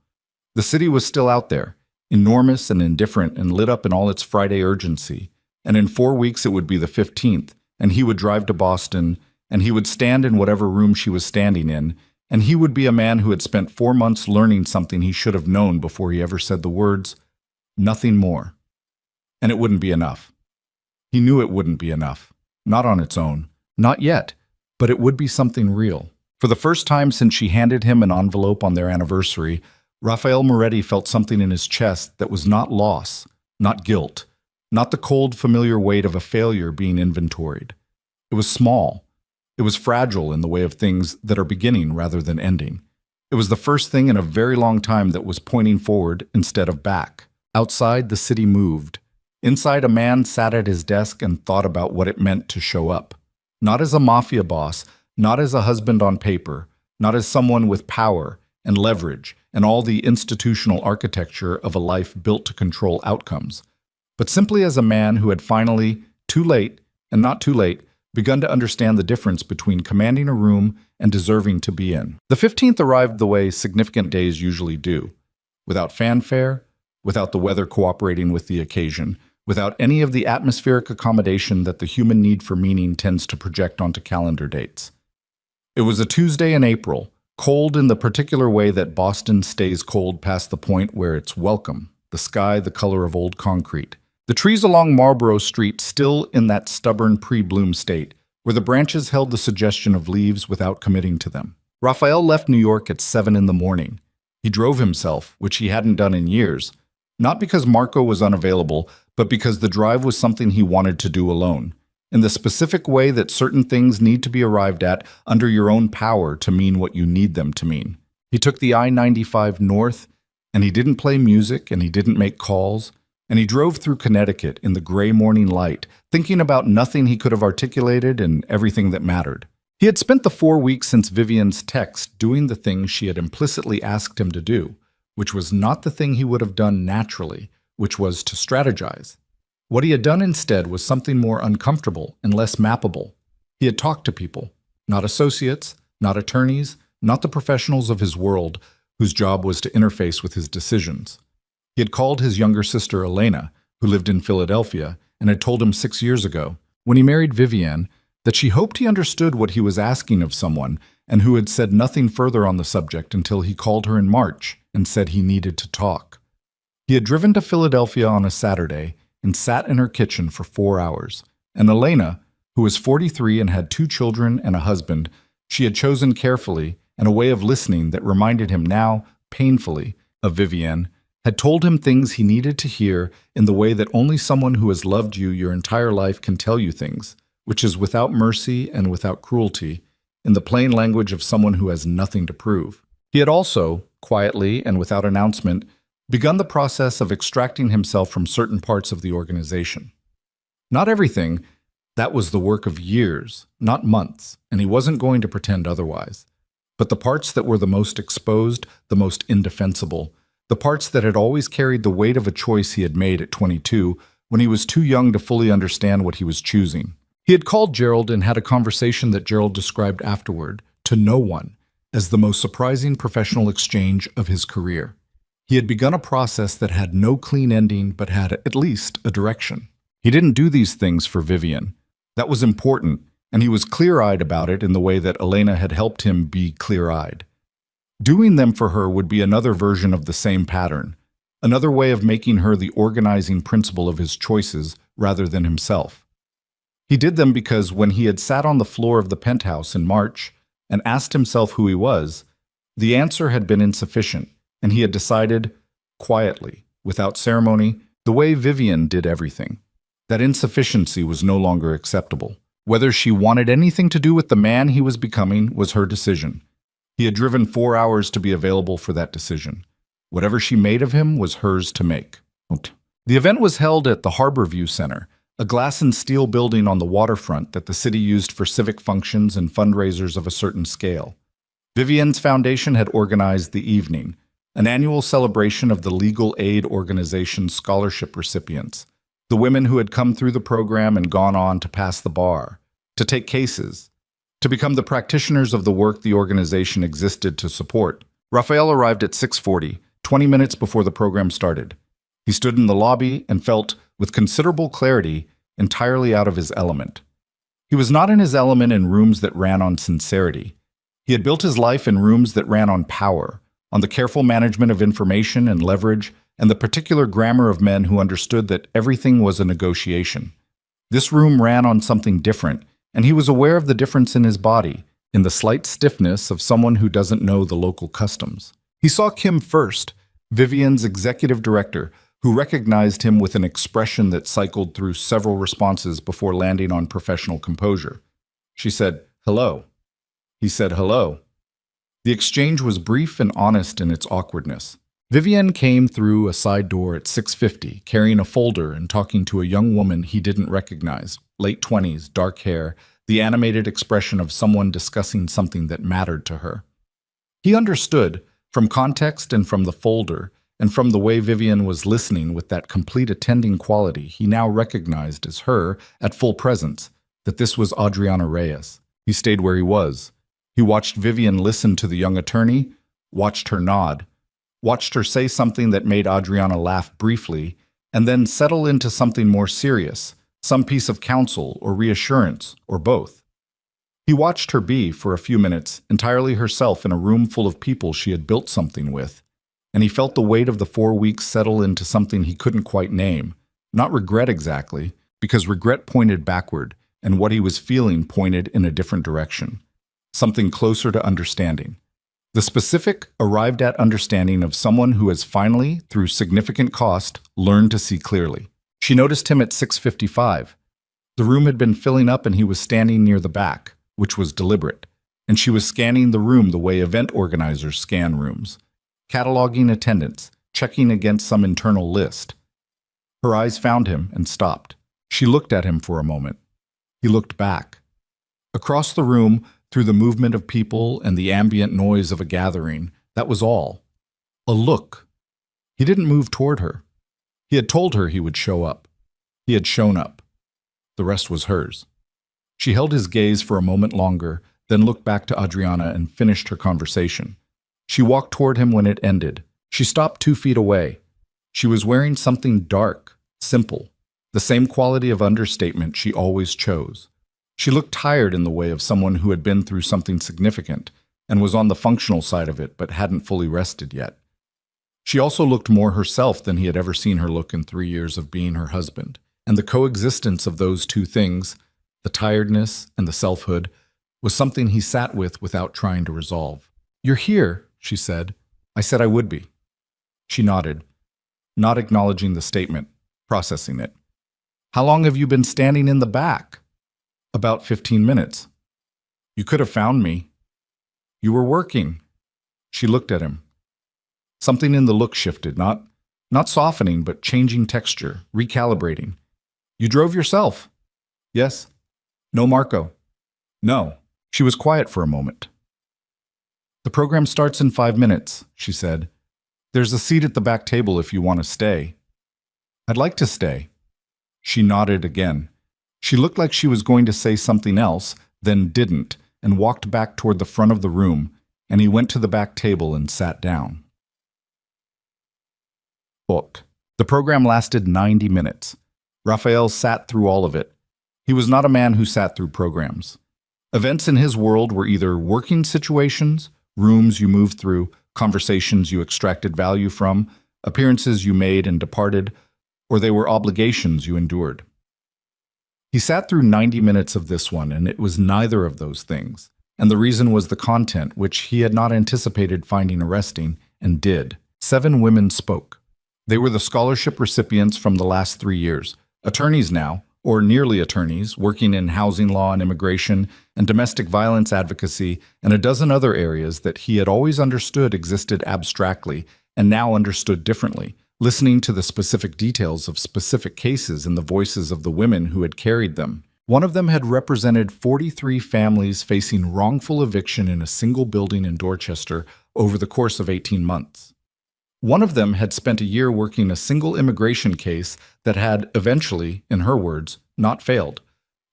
The city was still out there, enormous and indifferent and lit up in all its Friday urgency. And in 4 weeks it would be the 15th, and he would drive to Boston, and he would stand in whatever room she was standing in, and he would be a man who had spent 4 months learning something he should have known before he ever said the words, "Nothing more." And it wouldn't be enough. He knew it wouldn't be enough. Not on its own. Not yet. But it would be something real. For the first time since she handed him an envelope on their anniversary, Raphael Moretti felt something in his chest that was not loss, not guilt, not the cold, familiar weight of a failure being inventoried. It was small. It was fragile in the way of things that are beginning rather than ending. It was the first thing in a very long time that was pointing forward instead of back. Outside, the city moved. Inside, a man sat at his desk and thought about what it meant to show up. Not as a mafia boss, not as a husband on paper, not as someone with power and leverage and all the institutional architecture of a life built to control outcomes, but simply as a man who had finally, too late and not too late, begun to understand the difference between commanding a room and deserving to be in. The 15th arrived the way significant days usually do, without fanfare, without the weather cooperating with the occasion, without any of the atmospheric accommodation that the human need for meaning tends to project onto calendar dates. It was a Tuesday in April, cold in the particular way that Boston stays cold past the point where it's welcome, the sky the color of old concrete. The trees along Marlborough Street still in that stubborn pre-bloom state, where the branches held the suggestion of leaves without committing to them. Raphael left New York at 7 in the morning. He drove himself, which he hadn't done in years, not because Marco was unavailable, but because the drive was something he wanted to do alone, in the specific way that certain things need to be arrived at under your own power to mean what you need them to mean. He took the I-95 north, and he didn't play music, and he didn't make calls, and he drove through Connecticut in the gray morning light, thinking about nothing he could have articulated and everything that mattered. He had spent the 4 weeks since Vivian's text doing the thing she had implicitly asked him to do, which was not the thing he would have done naturally, which was to strategize. What he had done instead was something more uncomfortable and less mappable. He had talked to people, not associates, not attorneys, not the professionals of his world, whose job was to interface with his decisions. He had called his younger sister Elena, who lived in Philadelphia, and had told him 6 years ago, when he married Vivian, that she hoped he understood what he was asking of someone, and who had said nothing further on the subject until he called her in March and said he needed to talk. He had driven to Philadelphia on a Saturday and sat in her kitchen for 4 hours, and Elena, who was 43 and had 2 children and a husband, she had chosen carefully and a way of listening that reminded him now, painfully, of Vivian, had told him things he needed to hear in the way that only someone who has loved you your entire life can tell you things, which is without mercy and without cruelty, in the plain language of someone who has nothing to prove. He had also, quietly and without announcement, begun the process of extracting himself from certain parts of the organization. Not everything, that was the work of years, not months, and he wasn't going to pretend otherwise. But the parts that were the most exposed, the most indefensible, the parts that had always carried the weight of a choice he had made at 22 when he was too young to fully understand what he was choosing. He had called Gerald and had a conversation that Gerald described afterward, to no one, as the most surprising professional exchange of his career. He had begun a process that had no clean ending but had at least a direction. He didn't do these things for Vivian. That was important, and he was clear-eyed about it in the way that Elena had helped him be clear-eyed. Doing them for her would be another version of the same pattern, another way of making her the organizing principle of his choices rather than himself. He did them because when he had sat on the floor of the penthouse in March and asked himself who he was, the answer had been insufficient, and he had decided, quietly, without ceremony, the way Vivian did everything. That insufficiency was no longer acceptable. Whether she wanted anything to do with the man he was becoming was her decision. He had driven 4 hours to be available for that decision. Whatever she made of him was hers to make. The event was held at the Harborview Center, a glass and steel building on the waterfront that the city used for civic functions and fundraisers of a certain scale. Vivian's foundation had organized the evening, an annual celebration of the legal aid organization's scholarship recipients, the women who had come through the program and gone on to pass the bar, to take cases, to become the practitioners of the work the organization existed to support. Raphael arrived at 6:40, 20 minutes before the program started. He stood in the lobby and felt, with considerable clarity, entirely out of his element. He was not in his element in rooms that ran on sincerity. He had built his life in rooms that ran on power, on the careful management of information and leverage, and the particular grammar of men who understood that everything was a negotiation. This room ran on something different, and he was aware of the difference in his body, in the slight stiffness of someone who doesn't know the local customs. He saw Kim first, Vivian's executive director, who recognized him with an expression that cycled through several responses before landing on professional composure. She said, "Hello." He said, "Hello." The exchange was brief and honest in its awkwardness. Vivian came through a side door at 6:50, carrying a folder and talking to a young woman he didn't recognize, late 20s, dark hair, the animated expression of someone discussing something that mattered to her. He understood, from context and from the folder, and from the way Vivian was listening with that complete attending quality he now recognized as her, at full presence, that this was Adriana Reyes. He stayed where he was. He watched Vivian listen to the young attorney, watched her nod, watched her say something that made Adriana laugh briefly, and then settle into something more serious, some piece of counsel or reassurance, or both. He watched her be, for a few minutes, entirely herself in a room full of people she had built something with, and he felt the weight of the 4 weeks settle into something he couldn't quite name. Not regret exactly, because regret pointed backward, and what he was feeling pointed in a different direction. Something closer to understanding. The specific, arrived-at understanding of someone who has finally, through significant cost, learned to see clearly. She noticed him at 6:55. The room had been filling up and he was standing near the back, which was deliberate, and she was scanning the room the way event organizers scan rooms, cataloging attendance, checking against some internal list. Her eyes found him and stopped. She looked at him for a moment. He looked back. Across the room, through the movement of people and the ambient noise of a gathering, that was all. A look. He didn't move toward her. He had told her he would show up. He had shown up. The rest was hers. She held his gaze for a moment longer, then looked back to Adriana and finished her conversation. She walked toward him when it ended. She stopped 2 feet away. She was wearing something dark, simple, the same quality of understatement she always chose. She looked tired in the way of someone who had been through something significant and was on the functional side of it but hadn't fully rested yet. She also looked more herself than he had ever seen her look in 3 years of being her husband, and the coexistence of those two things, the tiredness and the selfhood, was something he sat with without trying to resolve. "You're here," she said. "I said I would be." She nodded, not acknowledging the statement, processing it. "How long have you been standing in the back?" "About 15 minutes. "You could have found me." "You were working." She looked at him. Something in the look shifted, not softening, but changing texture, recalibrating. "You drove yourself?" "Yes." "No Marco?" "No." She was quiet for a moment. "The program starts in 5 minutes," she said. "There's a seat at the back table if you want to stay." "I'd like to stay." She nodded again. She looked like she was going to say something else, then didn't, and walked back toward the front of the room, and he went to the back table and sat down. Book. The program lasted 90 minutes. Raphael sat through all of it. He was not a man who sat through programs. Events in his world were either working situations, rooms you moved through, conversations you extracted value from, appearances you made and departed, or they were obligations you endured. He sat through 90 minutes of this one, and it was neither of those things. And the reason was the content, which he had not anticipated finding arresting, and did. 7 women spoke. They were the scholarship recipients from the last 3 years, attorneys now, or nearly attorneys, working in housing law and immigration and domestic violence advocacy and a dozen other areas that he had always understood existed abstractly and now understood differently, listening to the specific details of specific cases in the voices of the women who had carried them. One of them had represented 43 families facing wrongful eviction in a single building in Dorchester over the course of 18 months. One of them had spent a year working a single immigration case that had eventually, in her words, not failed,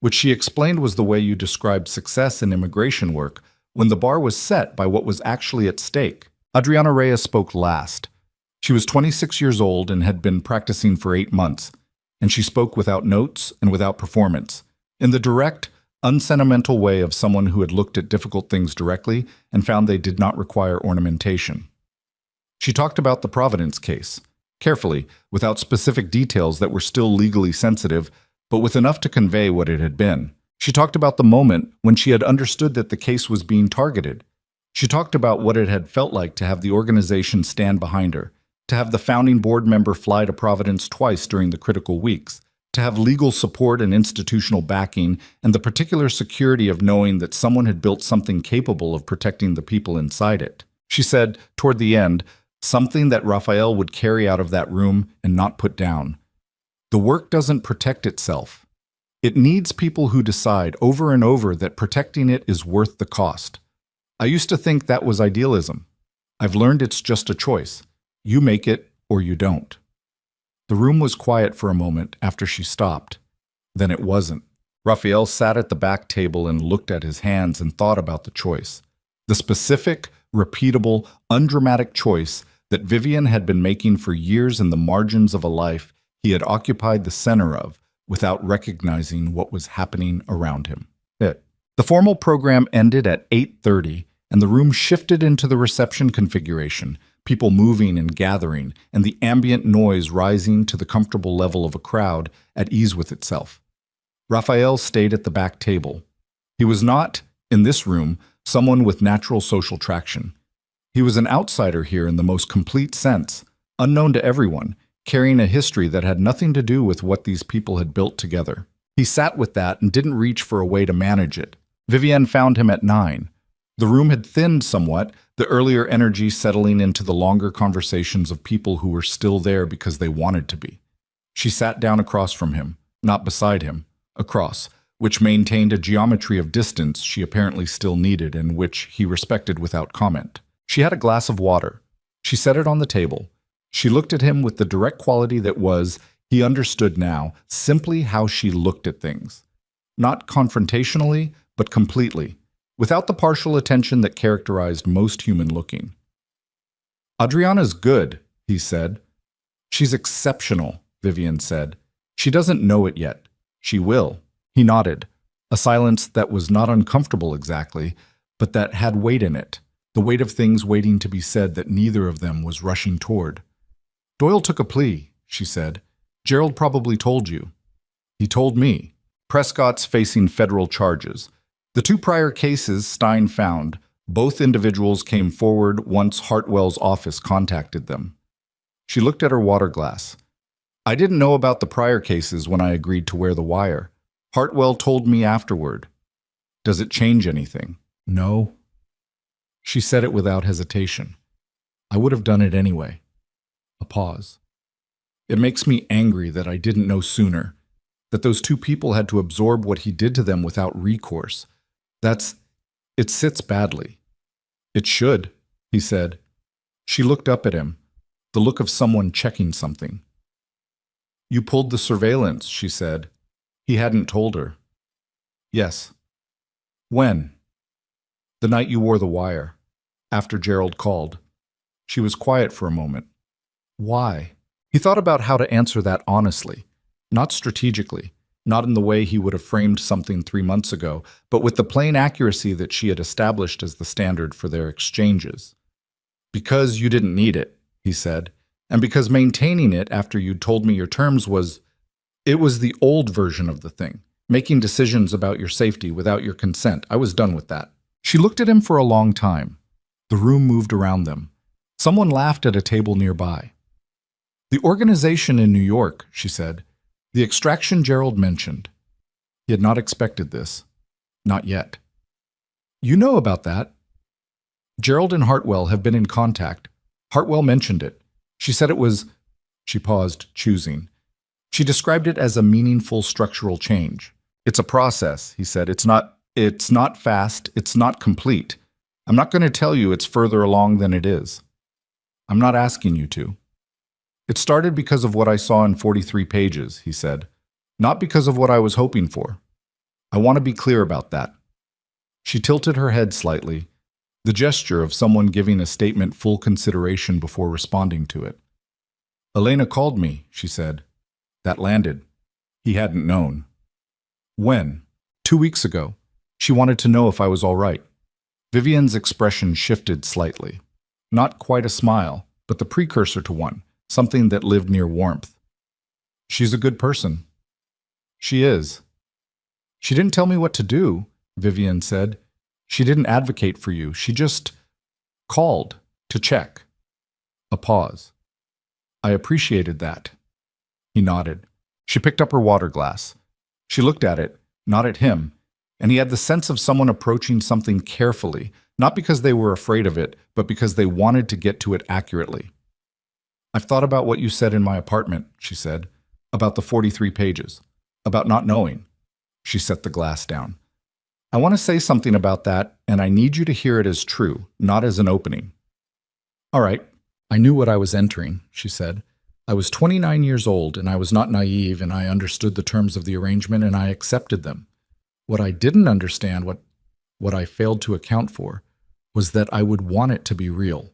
which she explained was the way you described success in immigration work when the bar was set by what was actually at stake. Adriana Reyes spoke last. She was 26 years old and had been practicing for 8 months, and she spoke without notes and without performance, in the direct, unsentimental way of someone who had looked at difficult things directly and found they did not require ornamentation. She talked about the Providence case, carefully, without specific details that were still legally sensitive, but with enough to convey what it had been. She talked about the moment when she had understood that the case was being targeted. She talked about what it had felt like to have the organization stand behind her, to have the founding board member fly to Providence twice during the critical weeks, to have legal support and institutional backing, and the particular security of knowing that someone had built something capable of protecting the people inside it. She said, toward the end, something that Raphael would carry out of that room and not put down. The work doesn't protect itself. It needs people who decide over and over that protecting it is worth the cost. I used to think that was idealism. I've learned it's just a choice. You make it or you don't. The room was quiet for a moment after she stopped. Then it wasn't. Raphael sat at the back table and looked at his hands and thought about the choice. The specific, repeatable, undramatic choice that Vivian had been making for years in the margins of a life he had occupied the center of without recognizing what was happening around him. The formal program ended at 8:30, and the room shifted into the reception configuration, people moving and gathering, and the ambient noise rising to the comfortable level of a crowd at ease with itself. Raphael stayed at the back table. He was not, in this room, someone with natural social traction. He was an outsider here in the most complete sense, unknown to everyone, carrying a history that had nothing to do with what these people had built together. He sat with that and didn't reach for a way to manage it. Vivienne found him at 9. The room had thinned somewhat, the earlier energy settling into the longer conversations of people who were still there because they wanted to be. She sat down across from him, not beside him, across, which maintained a geometry of distance she apparently still needed and which he respected without comment. She had a glass of water. She set it on the table. She looked at him with the direct quality that was, he understood now, simply how she looked at things. Not confrontationally, but completely, without the partial attention that characterized most human looking. "Adriana's good," he said. "She's exceptional," Vivian said. "She doesn't know it yet. She will." He nodded, a silence that was not uncomfortable exactly, but that had weight in it, the weight of things waiting to be said that neither of them was rushing toward. "Doyle took a plea," she said. "Gerald probably told you." "He told me." Prescott's facing federal charges. The 2 prior cases Stein found, both individuals came forward once Hartwell's office contacted them. She looked at her water glass. "I didn't know about the prior cases when I agreed to wear the wire. Hartwell told me afterward. Does it change anything?" "No." She said it without hesitation. "I would have done it anyway." A pause. "It makes me angry that I didn't know sooner, that those 2 people had to absorb what he did to them without recourse. It sits badly." "It should," he said. She looked up at him, the look of someone checking something. "You pulled the surveillance," she said. He hadn't told her. "Yes." "When?" "The night you wore the wire, after Gerald called." She was quiet for a moment. Why? He thought about how to answer that honestly, not strategically, not in the way he would have framed something 3 months ago, but with the plain accuracy that she had established as the standard for their exchanges. "Because you didn't need it," he said, "and because maintaining it after you'd told me your terms was the old version of the thing, making decisions about your safety without your consent. I was done with that." She looked at him for a long time. The room moved around them. Someone laughed at a table nearby. "The organization in New York," she said. "The extraction Gerald mentioned." He had not expected this. Not yet. "You know about that?" "Gerald and Hartwell have been in contact. Hartwell mentioned it. She said it was—" She paused, choosing. She described it as a meaningful structural change. "It's a process," he said. It's not fast. It's not complete. I'm not going to tell you it's further along than it is. I'm not asking you to. It started because of what I saw in 43 pages, he said, not because of what I was hoping for. I want to be clear about that." She tilted her head slightly, the gesture of someone giving a statement full consideration before responding to it. "Elena called me," she said. That landed. He hadn't known. "When?" 2 weeks ago. She wanted to know if I was all right." Vivian's expression shifted slightly. Not quite a smile, but the precursor to one, something that lived near warmth. "She's a good person." "She is." "She didn't tell me what to do," Vivian said. "She didn't advocate for you. She just called to check." A pause. "I appreciated that." He nodded. She picked up her water glass. She looked at it, not at him, and he had the sense of someone approaching something carefully, not because they were afraid of it, but because they wanted to get to it accurately. "I've thought about what you said in my apartment," she said, "about the 43 pages, about not knowing." She set the glass down. "I want to say something about that, and I need you to hear it as true, not as an opening." "All right. I knew what I was entering," she said. "I was 29 years old, and I was not naive, and I understood the terms of the arrangement, and I accepted them. What I didn't understand, what I failed to account for, was that I would want it to be real.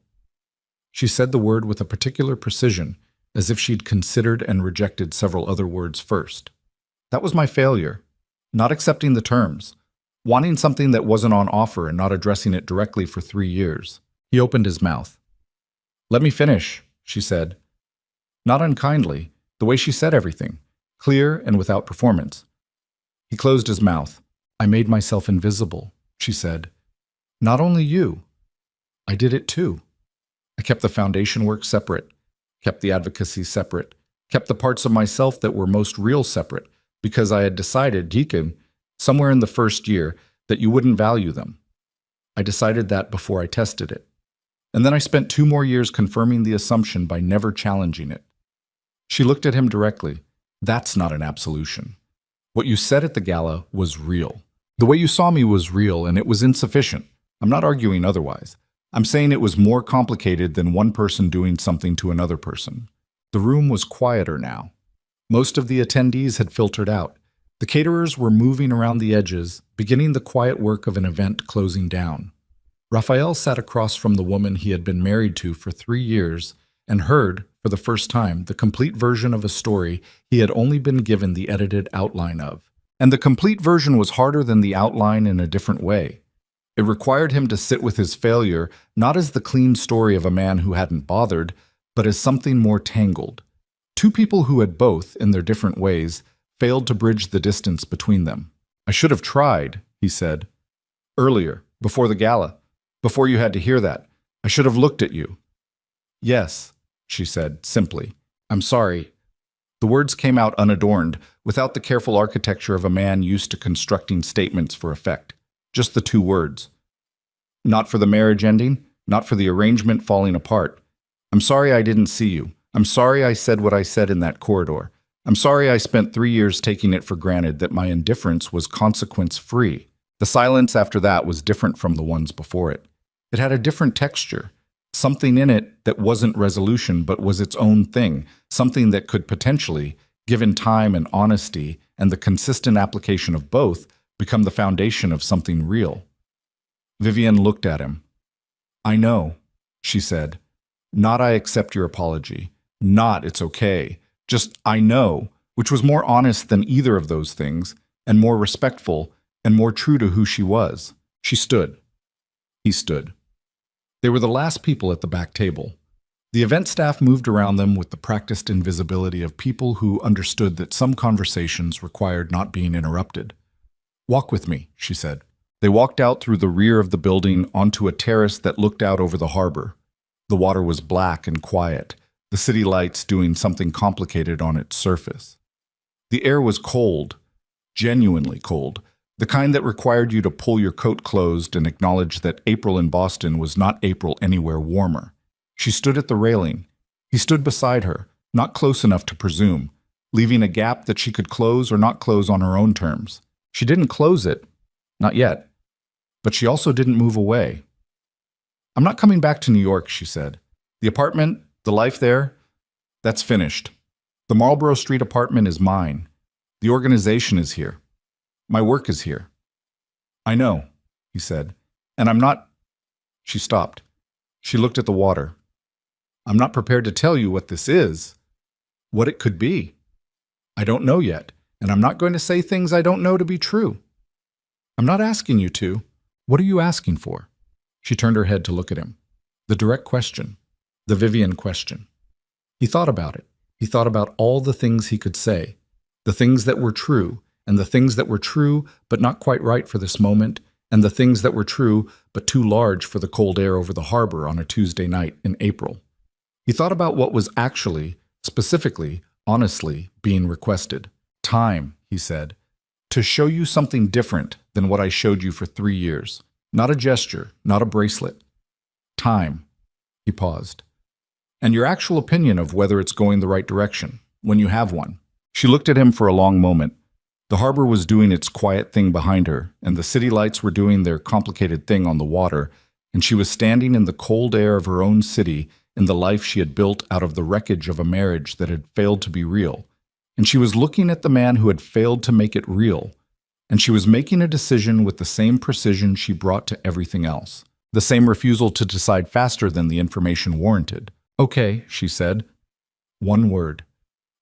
She said the word with a particular precision, as if she'd considered and rejected several other words first. That was my failure. Not accepting the terms. Wanting something that wasn't on offer and not addressing it directly for 3 years. He opened his mouth. "Let me finish," she said. Not unkindly, the way she said everything, clear and without performance. He closed his mouth. "I made myself invisible," she said. "Not only you. I did it too. I kept the foundation work separate, kept the advocacy separate, kept the parts of myself that were most real separate, because I had decided, Deacon, somewhere in the first year, that you wouldn't value them. I decided that before I tested it. And then I spent 2 more years confirming the assumption by never challenging it." She looked at him directly. "That's not an absolution. What you said at the gala was real. The way you saw me was real, and it was insufficient. I'm not arguing otherwise. I'm saying it was more complicated than one person doing something to another person." The room was quieter now. Most of the attendees had filtered out. The caterers were moving around the edges, beginning the quiet work of an event closing down. Raphael sat across from the woman he had been married to for 3 years and heard, for the first time, the complete version of a story he had only been given the edited outline of. And the complete version was harder than the outline in a different way. It required him to sit with his failure not as the clean story of a man who hadn't bothered, but as something more tangled. 2 people who had both, in their different ways, failed to bridge the distance between them. "I should have tried," he said. "Earlier, before the gala, before you had to hear that. I should have looked at you." "Yes," she said, simply. "I'm sorry." The words came out unadorned, without the careful architecture of a man used to constructing statements for effect. Just the 2 words. "Not for the marriage ending, not for the arrangement falling apart. I'm sorry I didn't see you. I'm sorry I said what I said in that corridor. I'm sorry I spent 3 years taking it for granted that my indifference was consequence-free." The silence after that was different from the ones before it. It had a different texture, something in it that wasn't resolution but was its own thing, something that could potentially, given time and honesty and the consistent application of both, become the foundation of something real. Vivian looked at him. "I know," she said. "Not I accept your apology. Not it's okay. Just I know," which was more honest than either of those things, and more respectful, and more true to who she was. She stood. He stood. They were the last people at the back table. The event staff moved around them with the practiced invisibility of people who understood that some conversations required not being interrupted. "Walk with me," she said. They walked out through the rear of the building onto a terrace that looked out over the harbor. The water was black and quiet, the city lights doing something complicated on its surface. The air was cold, genuinely cold, the kind that required you to pull your coat closed and acknowledge that April in Boston was not April anywhere warmer. She stood at the railing. He stood beside her, not close enough to presume, leaving a gap that she could close or not close on her own terms. She didn't close it, not yet, but she also didn't move away. "I'm not coming back to New York," she said. "The apartment, the life there, that's finished. The Marlborough Street apartment is mine. The organization is here. My work is here." "I know," he said, "and I'm not—" She stopped. She looked at the water. "I'm not prepared to tell you what this is, what it could be. I don't know yet, and I'm not going to say things I don't know to be true. I'm not asking you to. What are you asking for?" She turned her head to look at him. The direct question. The Vivian question. He thought about it. He thought about all the things he could say, the things that were true, and the things that were true but not quite right for this moment, and the things that were true but too large for the cold air over the harbor on a Tuesday night in April. He thought about what was actually, specifically, honestly, being requested. "Time," he said, "to show you something different than what I showed you for 3 years. Not a gesture, not a bracelet. Time." He paused. "And your actual opinion of whether it's going the right direction, when you have one." She looked at him for a long moment. The harbor was doing its quiet thing behind her, and the city lights were doing their complicated thing on the water, and she was standing in the cold air of her own city in the life she had built out of the wreckage of a marriage that had failed to be real. And she was looking at the man who had failed to make it real, and she was making a decision with the same precision she brought to everything else. The same refusal to decide faster than the information warranted. "Okay," she said. One word.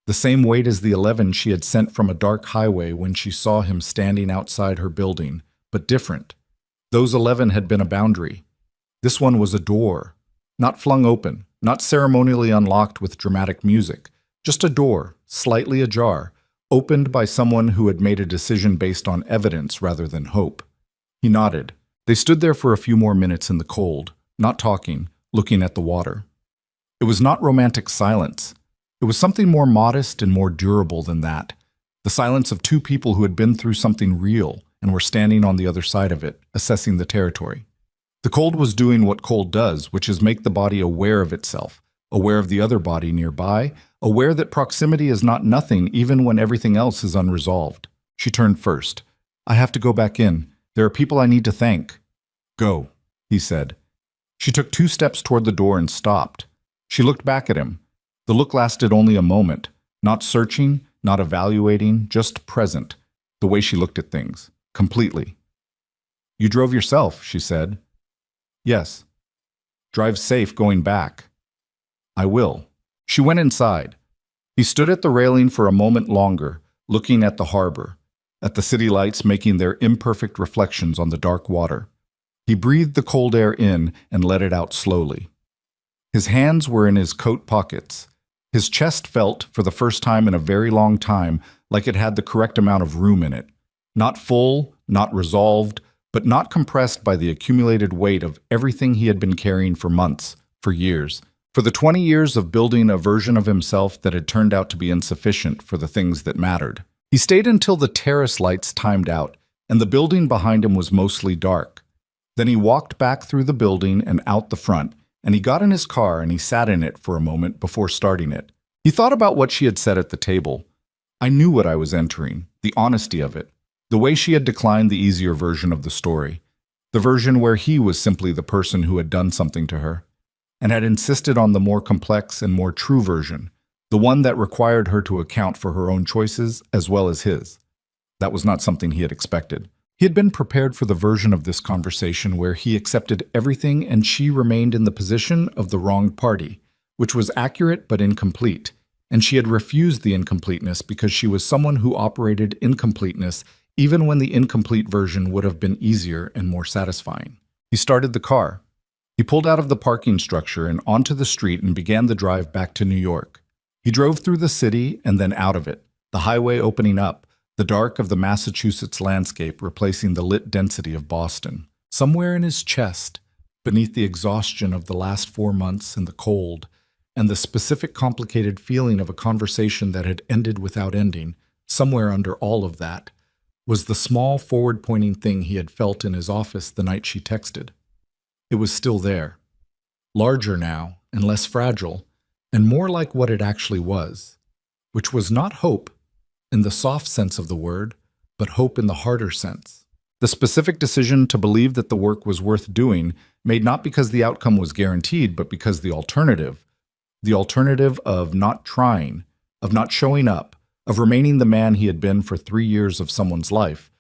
The same weight as the 11 she had sent from a dark highway when she saw him standing outside her building, but different. Those 11 had been a boundary. This one was a door, not flung open, not ceremonially unlocked with dramatic music, just a door, slightly ajar, opened by someone who had made a decision based on evidence rather than hope. He nodded. They stood there for a few more minutes in the cold, not talking, looking at the water. It was not romantic silence. It was something more modest and more durable than that. The silence of two people who had been through something real and were standing on the other side of it, assessing the territory. The cold was doing what cold does, which is make the body aware of itself, aware of the other body nearby, aware that proximity is not nothing even when everything else is unresolved. She turned first. "I have to go back in. There are people I need to thank." "Go," he said. She took 2 steps toward the door and stopped. She looked back at him. The look lasted only a moment, not searching, not evaluating, just present, the way she looked at things, completely. "You drove yourself," she said. "Yes." "Drive safe going back." "I will." She went inside. He stood at the railing for a moment longer, looking at the harbor, at the city lights making their imperfect reflections on the dark water. He breathed the cold air in and let it out slowly. His hands were in his coat pockets. His chest felt, for the first time in a very long time, like it had the correct amount of room in it. Not full, not resolved, but not compressed by the accumulated weight of everything he had been carrying for months, for years, for the 20 years of building a version of himself that had turned out to be insufficient for the things that mattered. He stayed until the terrace lights timed out, and the building behind him was mostly dark. Then he walked back through the building and out the front, and he got in his car and he sat in it for a moment before starting it. He thought about what she had said at the table. I knew what I was entering, the honesty of it, the way she had declined the easier version of the story, the version where he was simply the person who had done something to her, and had insisted on the more complex and more true version, the one that required her to account for her own choices as well as his. That was not something he had expected. He had been prepared for the version of this conversation where he accepted everything and she remained in the position of the wronged party, which was accurate but incomplete, and she had refused the incompleteness because she was someone who operated incompleteness even when the incomplete version would have been easier and more satisfying. He started the car. He pulled out of the parking structure and onto the street and began the drive back to New York. He drove through the city and then out of it, the highway opening up, the dark of the Massachusetts landscape replacing the lit density of Boston. Somewhere in his chest, beneath the exhaustion of the last 4 months and the cold, and the specific complicated feeling of a conversation that had ended without ending, somewhere under all of that, was the small forward-pointing thing he had felt in his office the night she texted. It was still there, larger now and less fragile, and more like what it actually was, which was not hope, in the soft sense of the word, but hope in the harder sense. The specific decision to believe that the work was worth doing, made not because the outcome was guaranteed, but because the alternative of not trying, of not showing up, of remaining the man he had been for 3 years of someone's life,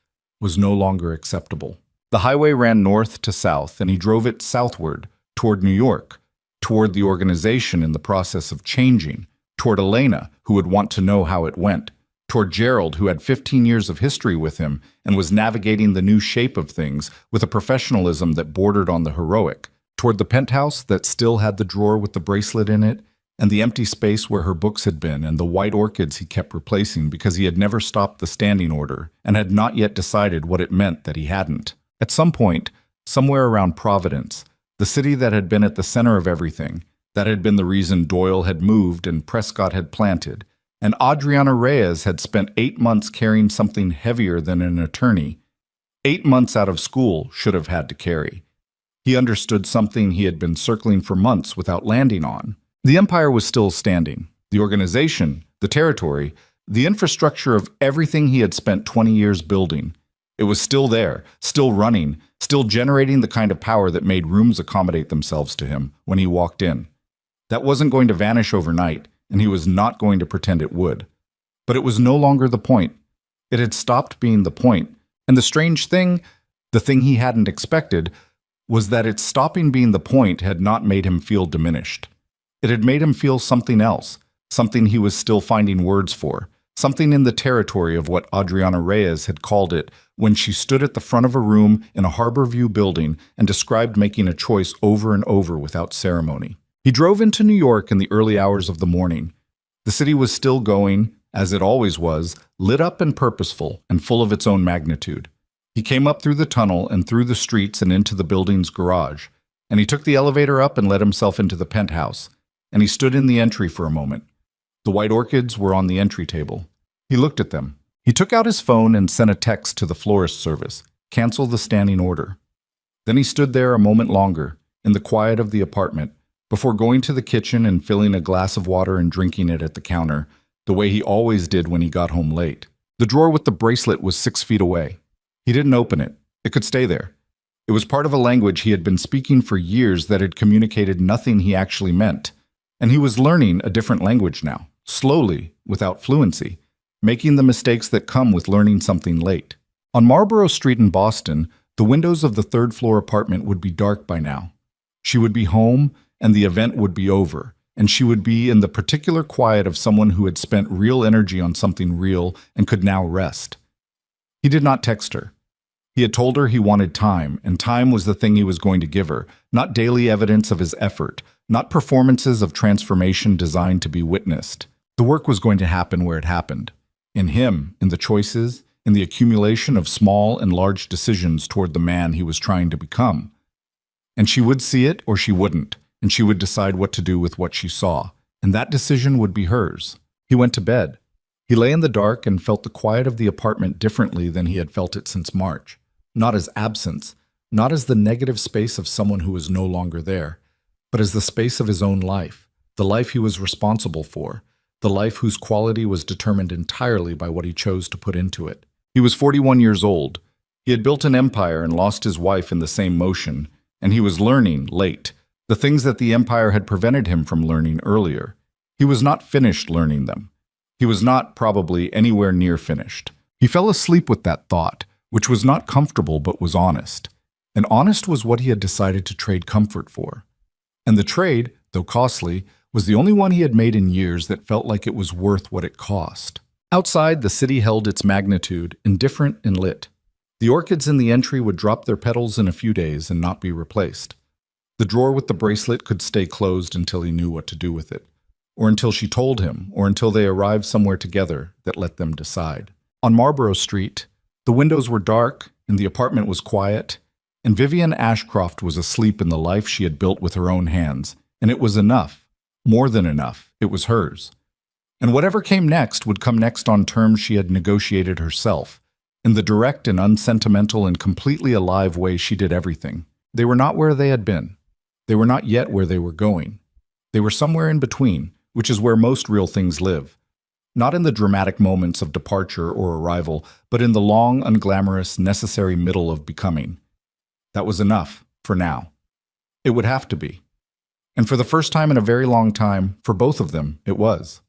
was no longer acceptable. The highway ran north to south, and he drove it southward, toward New York, toward the organization in the process of changing, toward Elena, who would want to know how it went, toward Gerald, who had 15 years of history with him and was navigating the new shape of things with a professionalism that bordered on the heroic, toward the penthouse that still had the drawer with the bracelet in it, and the empty space where her books had been and the white orchids he kept replacing because he had never stopped the standing order and had not yet decided what it meant that he hadn't. At some point, somewhere around Providence, the city that had been at the center of everything, that had been the reason Doyle had moved and Prescott had planted, and Adriana Reyes had spent 8 months carrying something heavier than an attorney, 8 months out of school should have had to carry. He understood something he had been circling for months without landing on. The empire was still standing. The organization, the territory, the infrastructure of everything he had spent 20 years building. It was still there, still running, still generating the kind of power that made rooms accommodate themselves to him when he walked in. That wasn't going to vanish overnight, and he was not going to pretend it would. But it was no longer the point. It had stopped being the point, And the strange thing, the thing he hadn't expected, was that its stopping being the point had not made him feel diminished. It had made him feel something else, something he was still finding words for, something in the territory of what Adriana Reyes had called it when she stood at the front of a room in a Harborview building and described making a choice over and over without ceremony. He drove into New York in the early hours of the morning. The city was still going, as it always was, lit up and purposeful and full of its own magnitude. He came up through the tunnel and through the streets and into the building's garage, and he took the elevator up and let himself into the penthouse, and he stood in the entry for a moment. The white orchids were on the entry table. He looked at them. He took out his phone and sent a text to the florist service, cancel the standing order. Then he stood there a moment longer, in the quiet of the apartment, before going to the kitchen and filling a glass of water and drinking it at the counter, the way he always did when he got home late. The drawer with the bracelet was 6 feet away. He didn't open it. It could stay there. It was part of a language he had been speaking for years that had communicated nothing he actually meant. And he was learning a different language now, slowly, without fluency, making the mistakes that come with learning something late. On Marlborough Street in Boston, the windows of the third-floor apartment would be dark by now. She would be home, and the event would be over, and she would be in the particular quiet of someone who had spent real energy on something real and could now rest. He did not text her. He had told her he wanted time, and time was the thing he was going to give her, not daily evidence of his effort, not performances of transformation designed to be witnessed. The work was going to happen where it happened. In him, in the choices, in the accumulation of small and large decisions toward the man he was trying to become. And she would see it or she wouldn't, and she would decide what to do with what she saw, and that decision would be hers. He went to bed. He lay in the dark and felt the quiet of the apartment differently than he had felt it since March. Not as absence, not as the negative space of someone who was no longer there, but as the space of his own life, the life he was responsible for, the life whose quality was determined entirely by what he chose to put into it. He was 41 years old. He had built an empire and lost his wife in the same motion, and he was learning, late, the things that the empire had prevented him from learning earlier. He was not finished learning them. He was not, probably, anywhere near finished. He fell asleep with that thought, which was not comfortable but was honest. And honest was what he had decided to trade comfort for. And the trade, though costly, was the only one he had made in years that felt like it was worth what it cost. Outside, the city held its magnitude, indifferent and lit. The orchids in the entry would drop their petals in a few days and not be replaced. The drawer with the bracelet could stay closed until he knew what to do with it, or until she told him, or until they arrived somewhere together that let them decide. On Marlborough Street, the windows were dark and the apartment was quiet, and Vivian Ashcroft was asleep in the life she had built with her own hands, and it was enough, more than enough, it was hers. And whatever came next would come next on terms she had negotiated herself, in the direct and unsentimental and completely alive way she did everything. They were not where they had been. They were not yet where they were going. They were somewhere in between, which is where most real things live. Not in the dramatic moments of departure or arrival, but in the long, unglamorous, necessary middle of becoming. That was enough, for now. It would have to be. And for the first time in a very long time, for both of them, it was.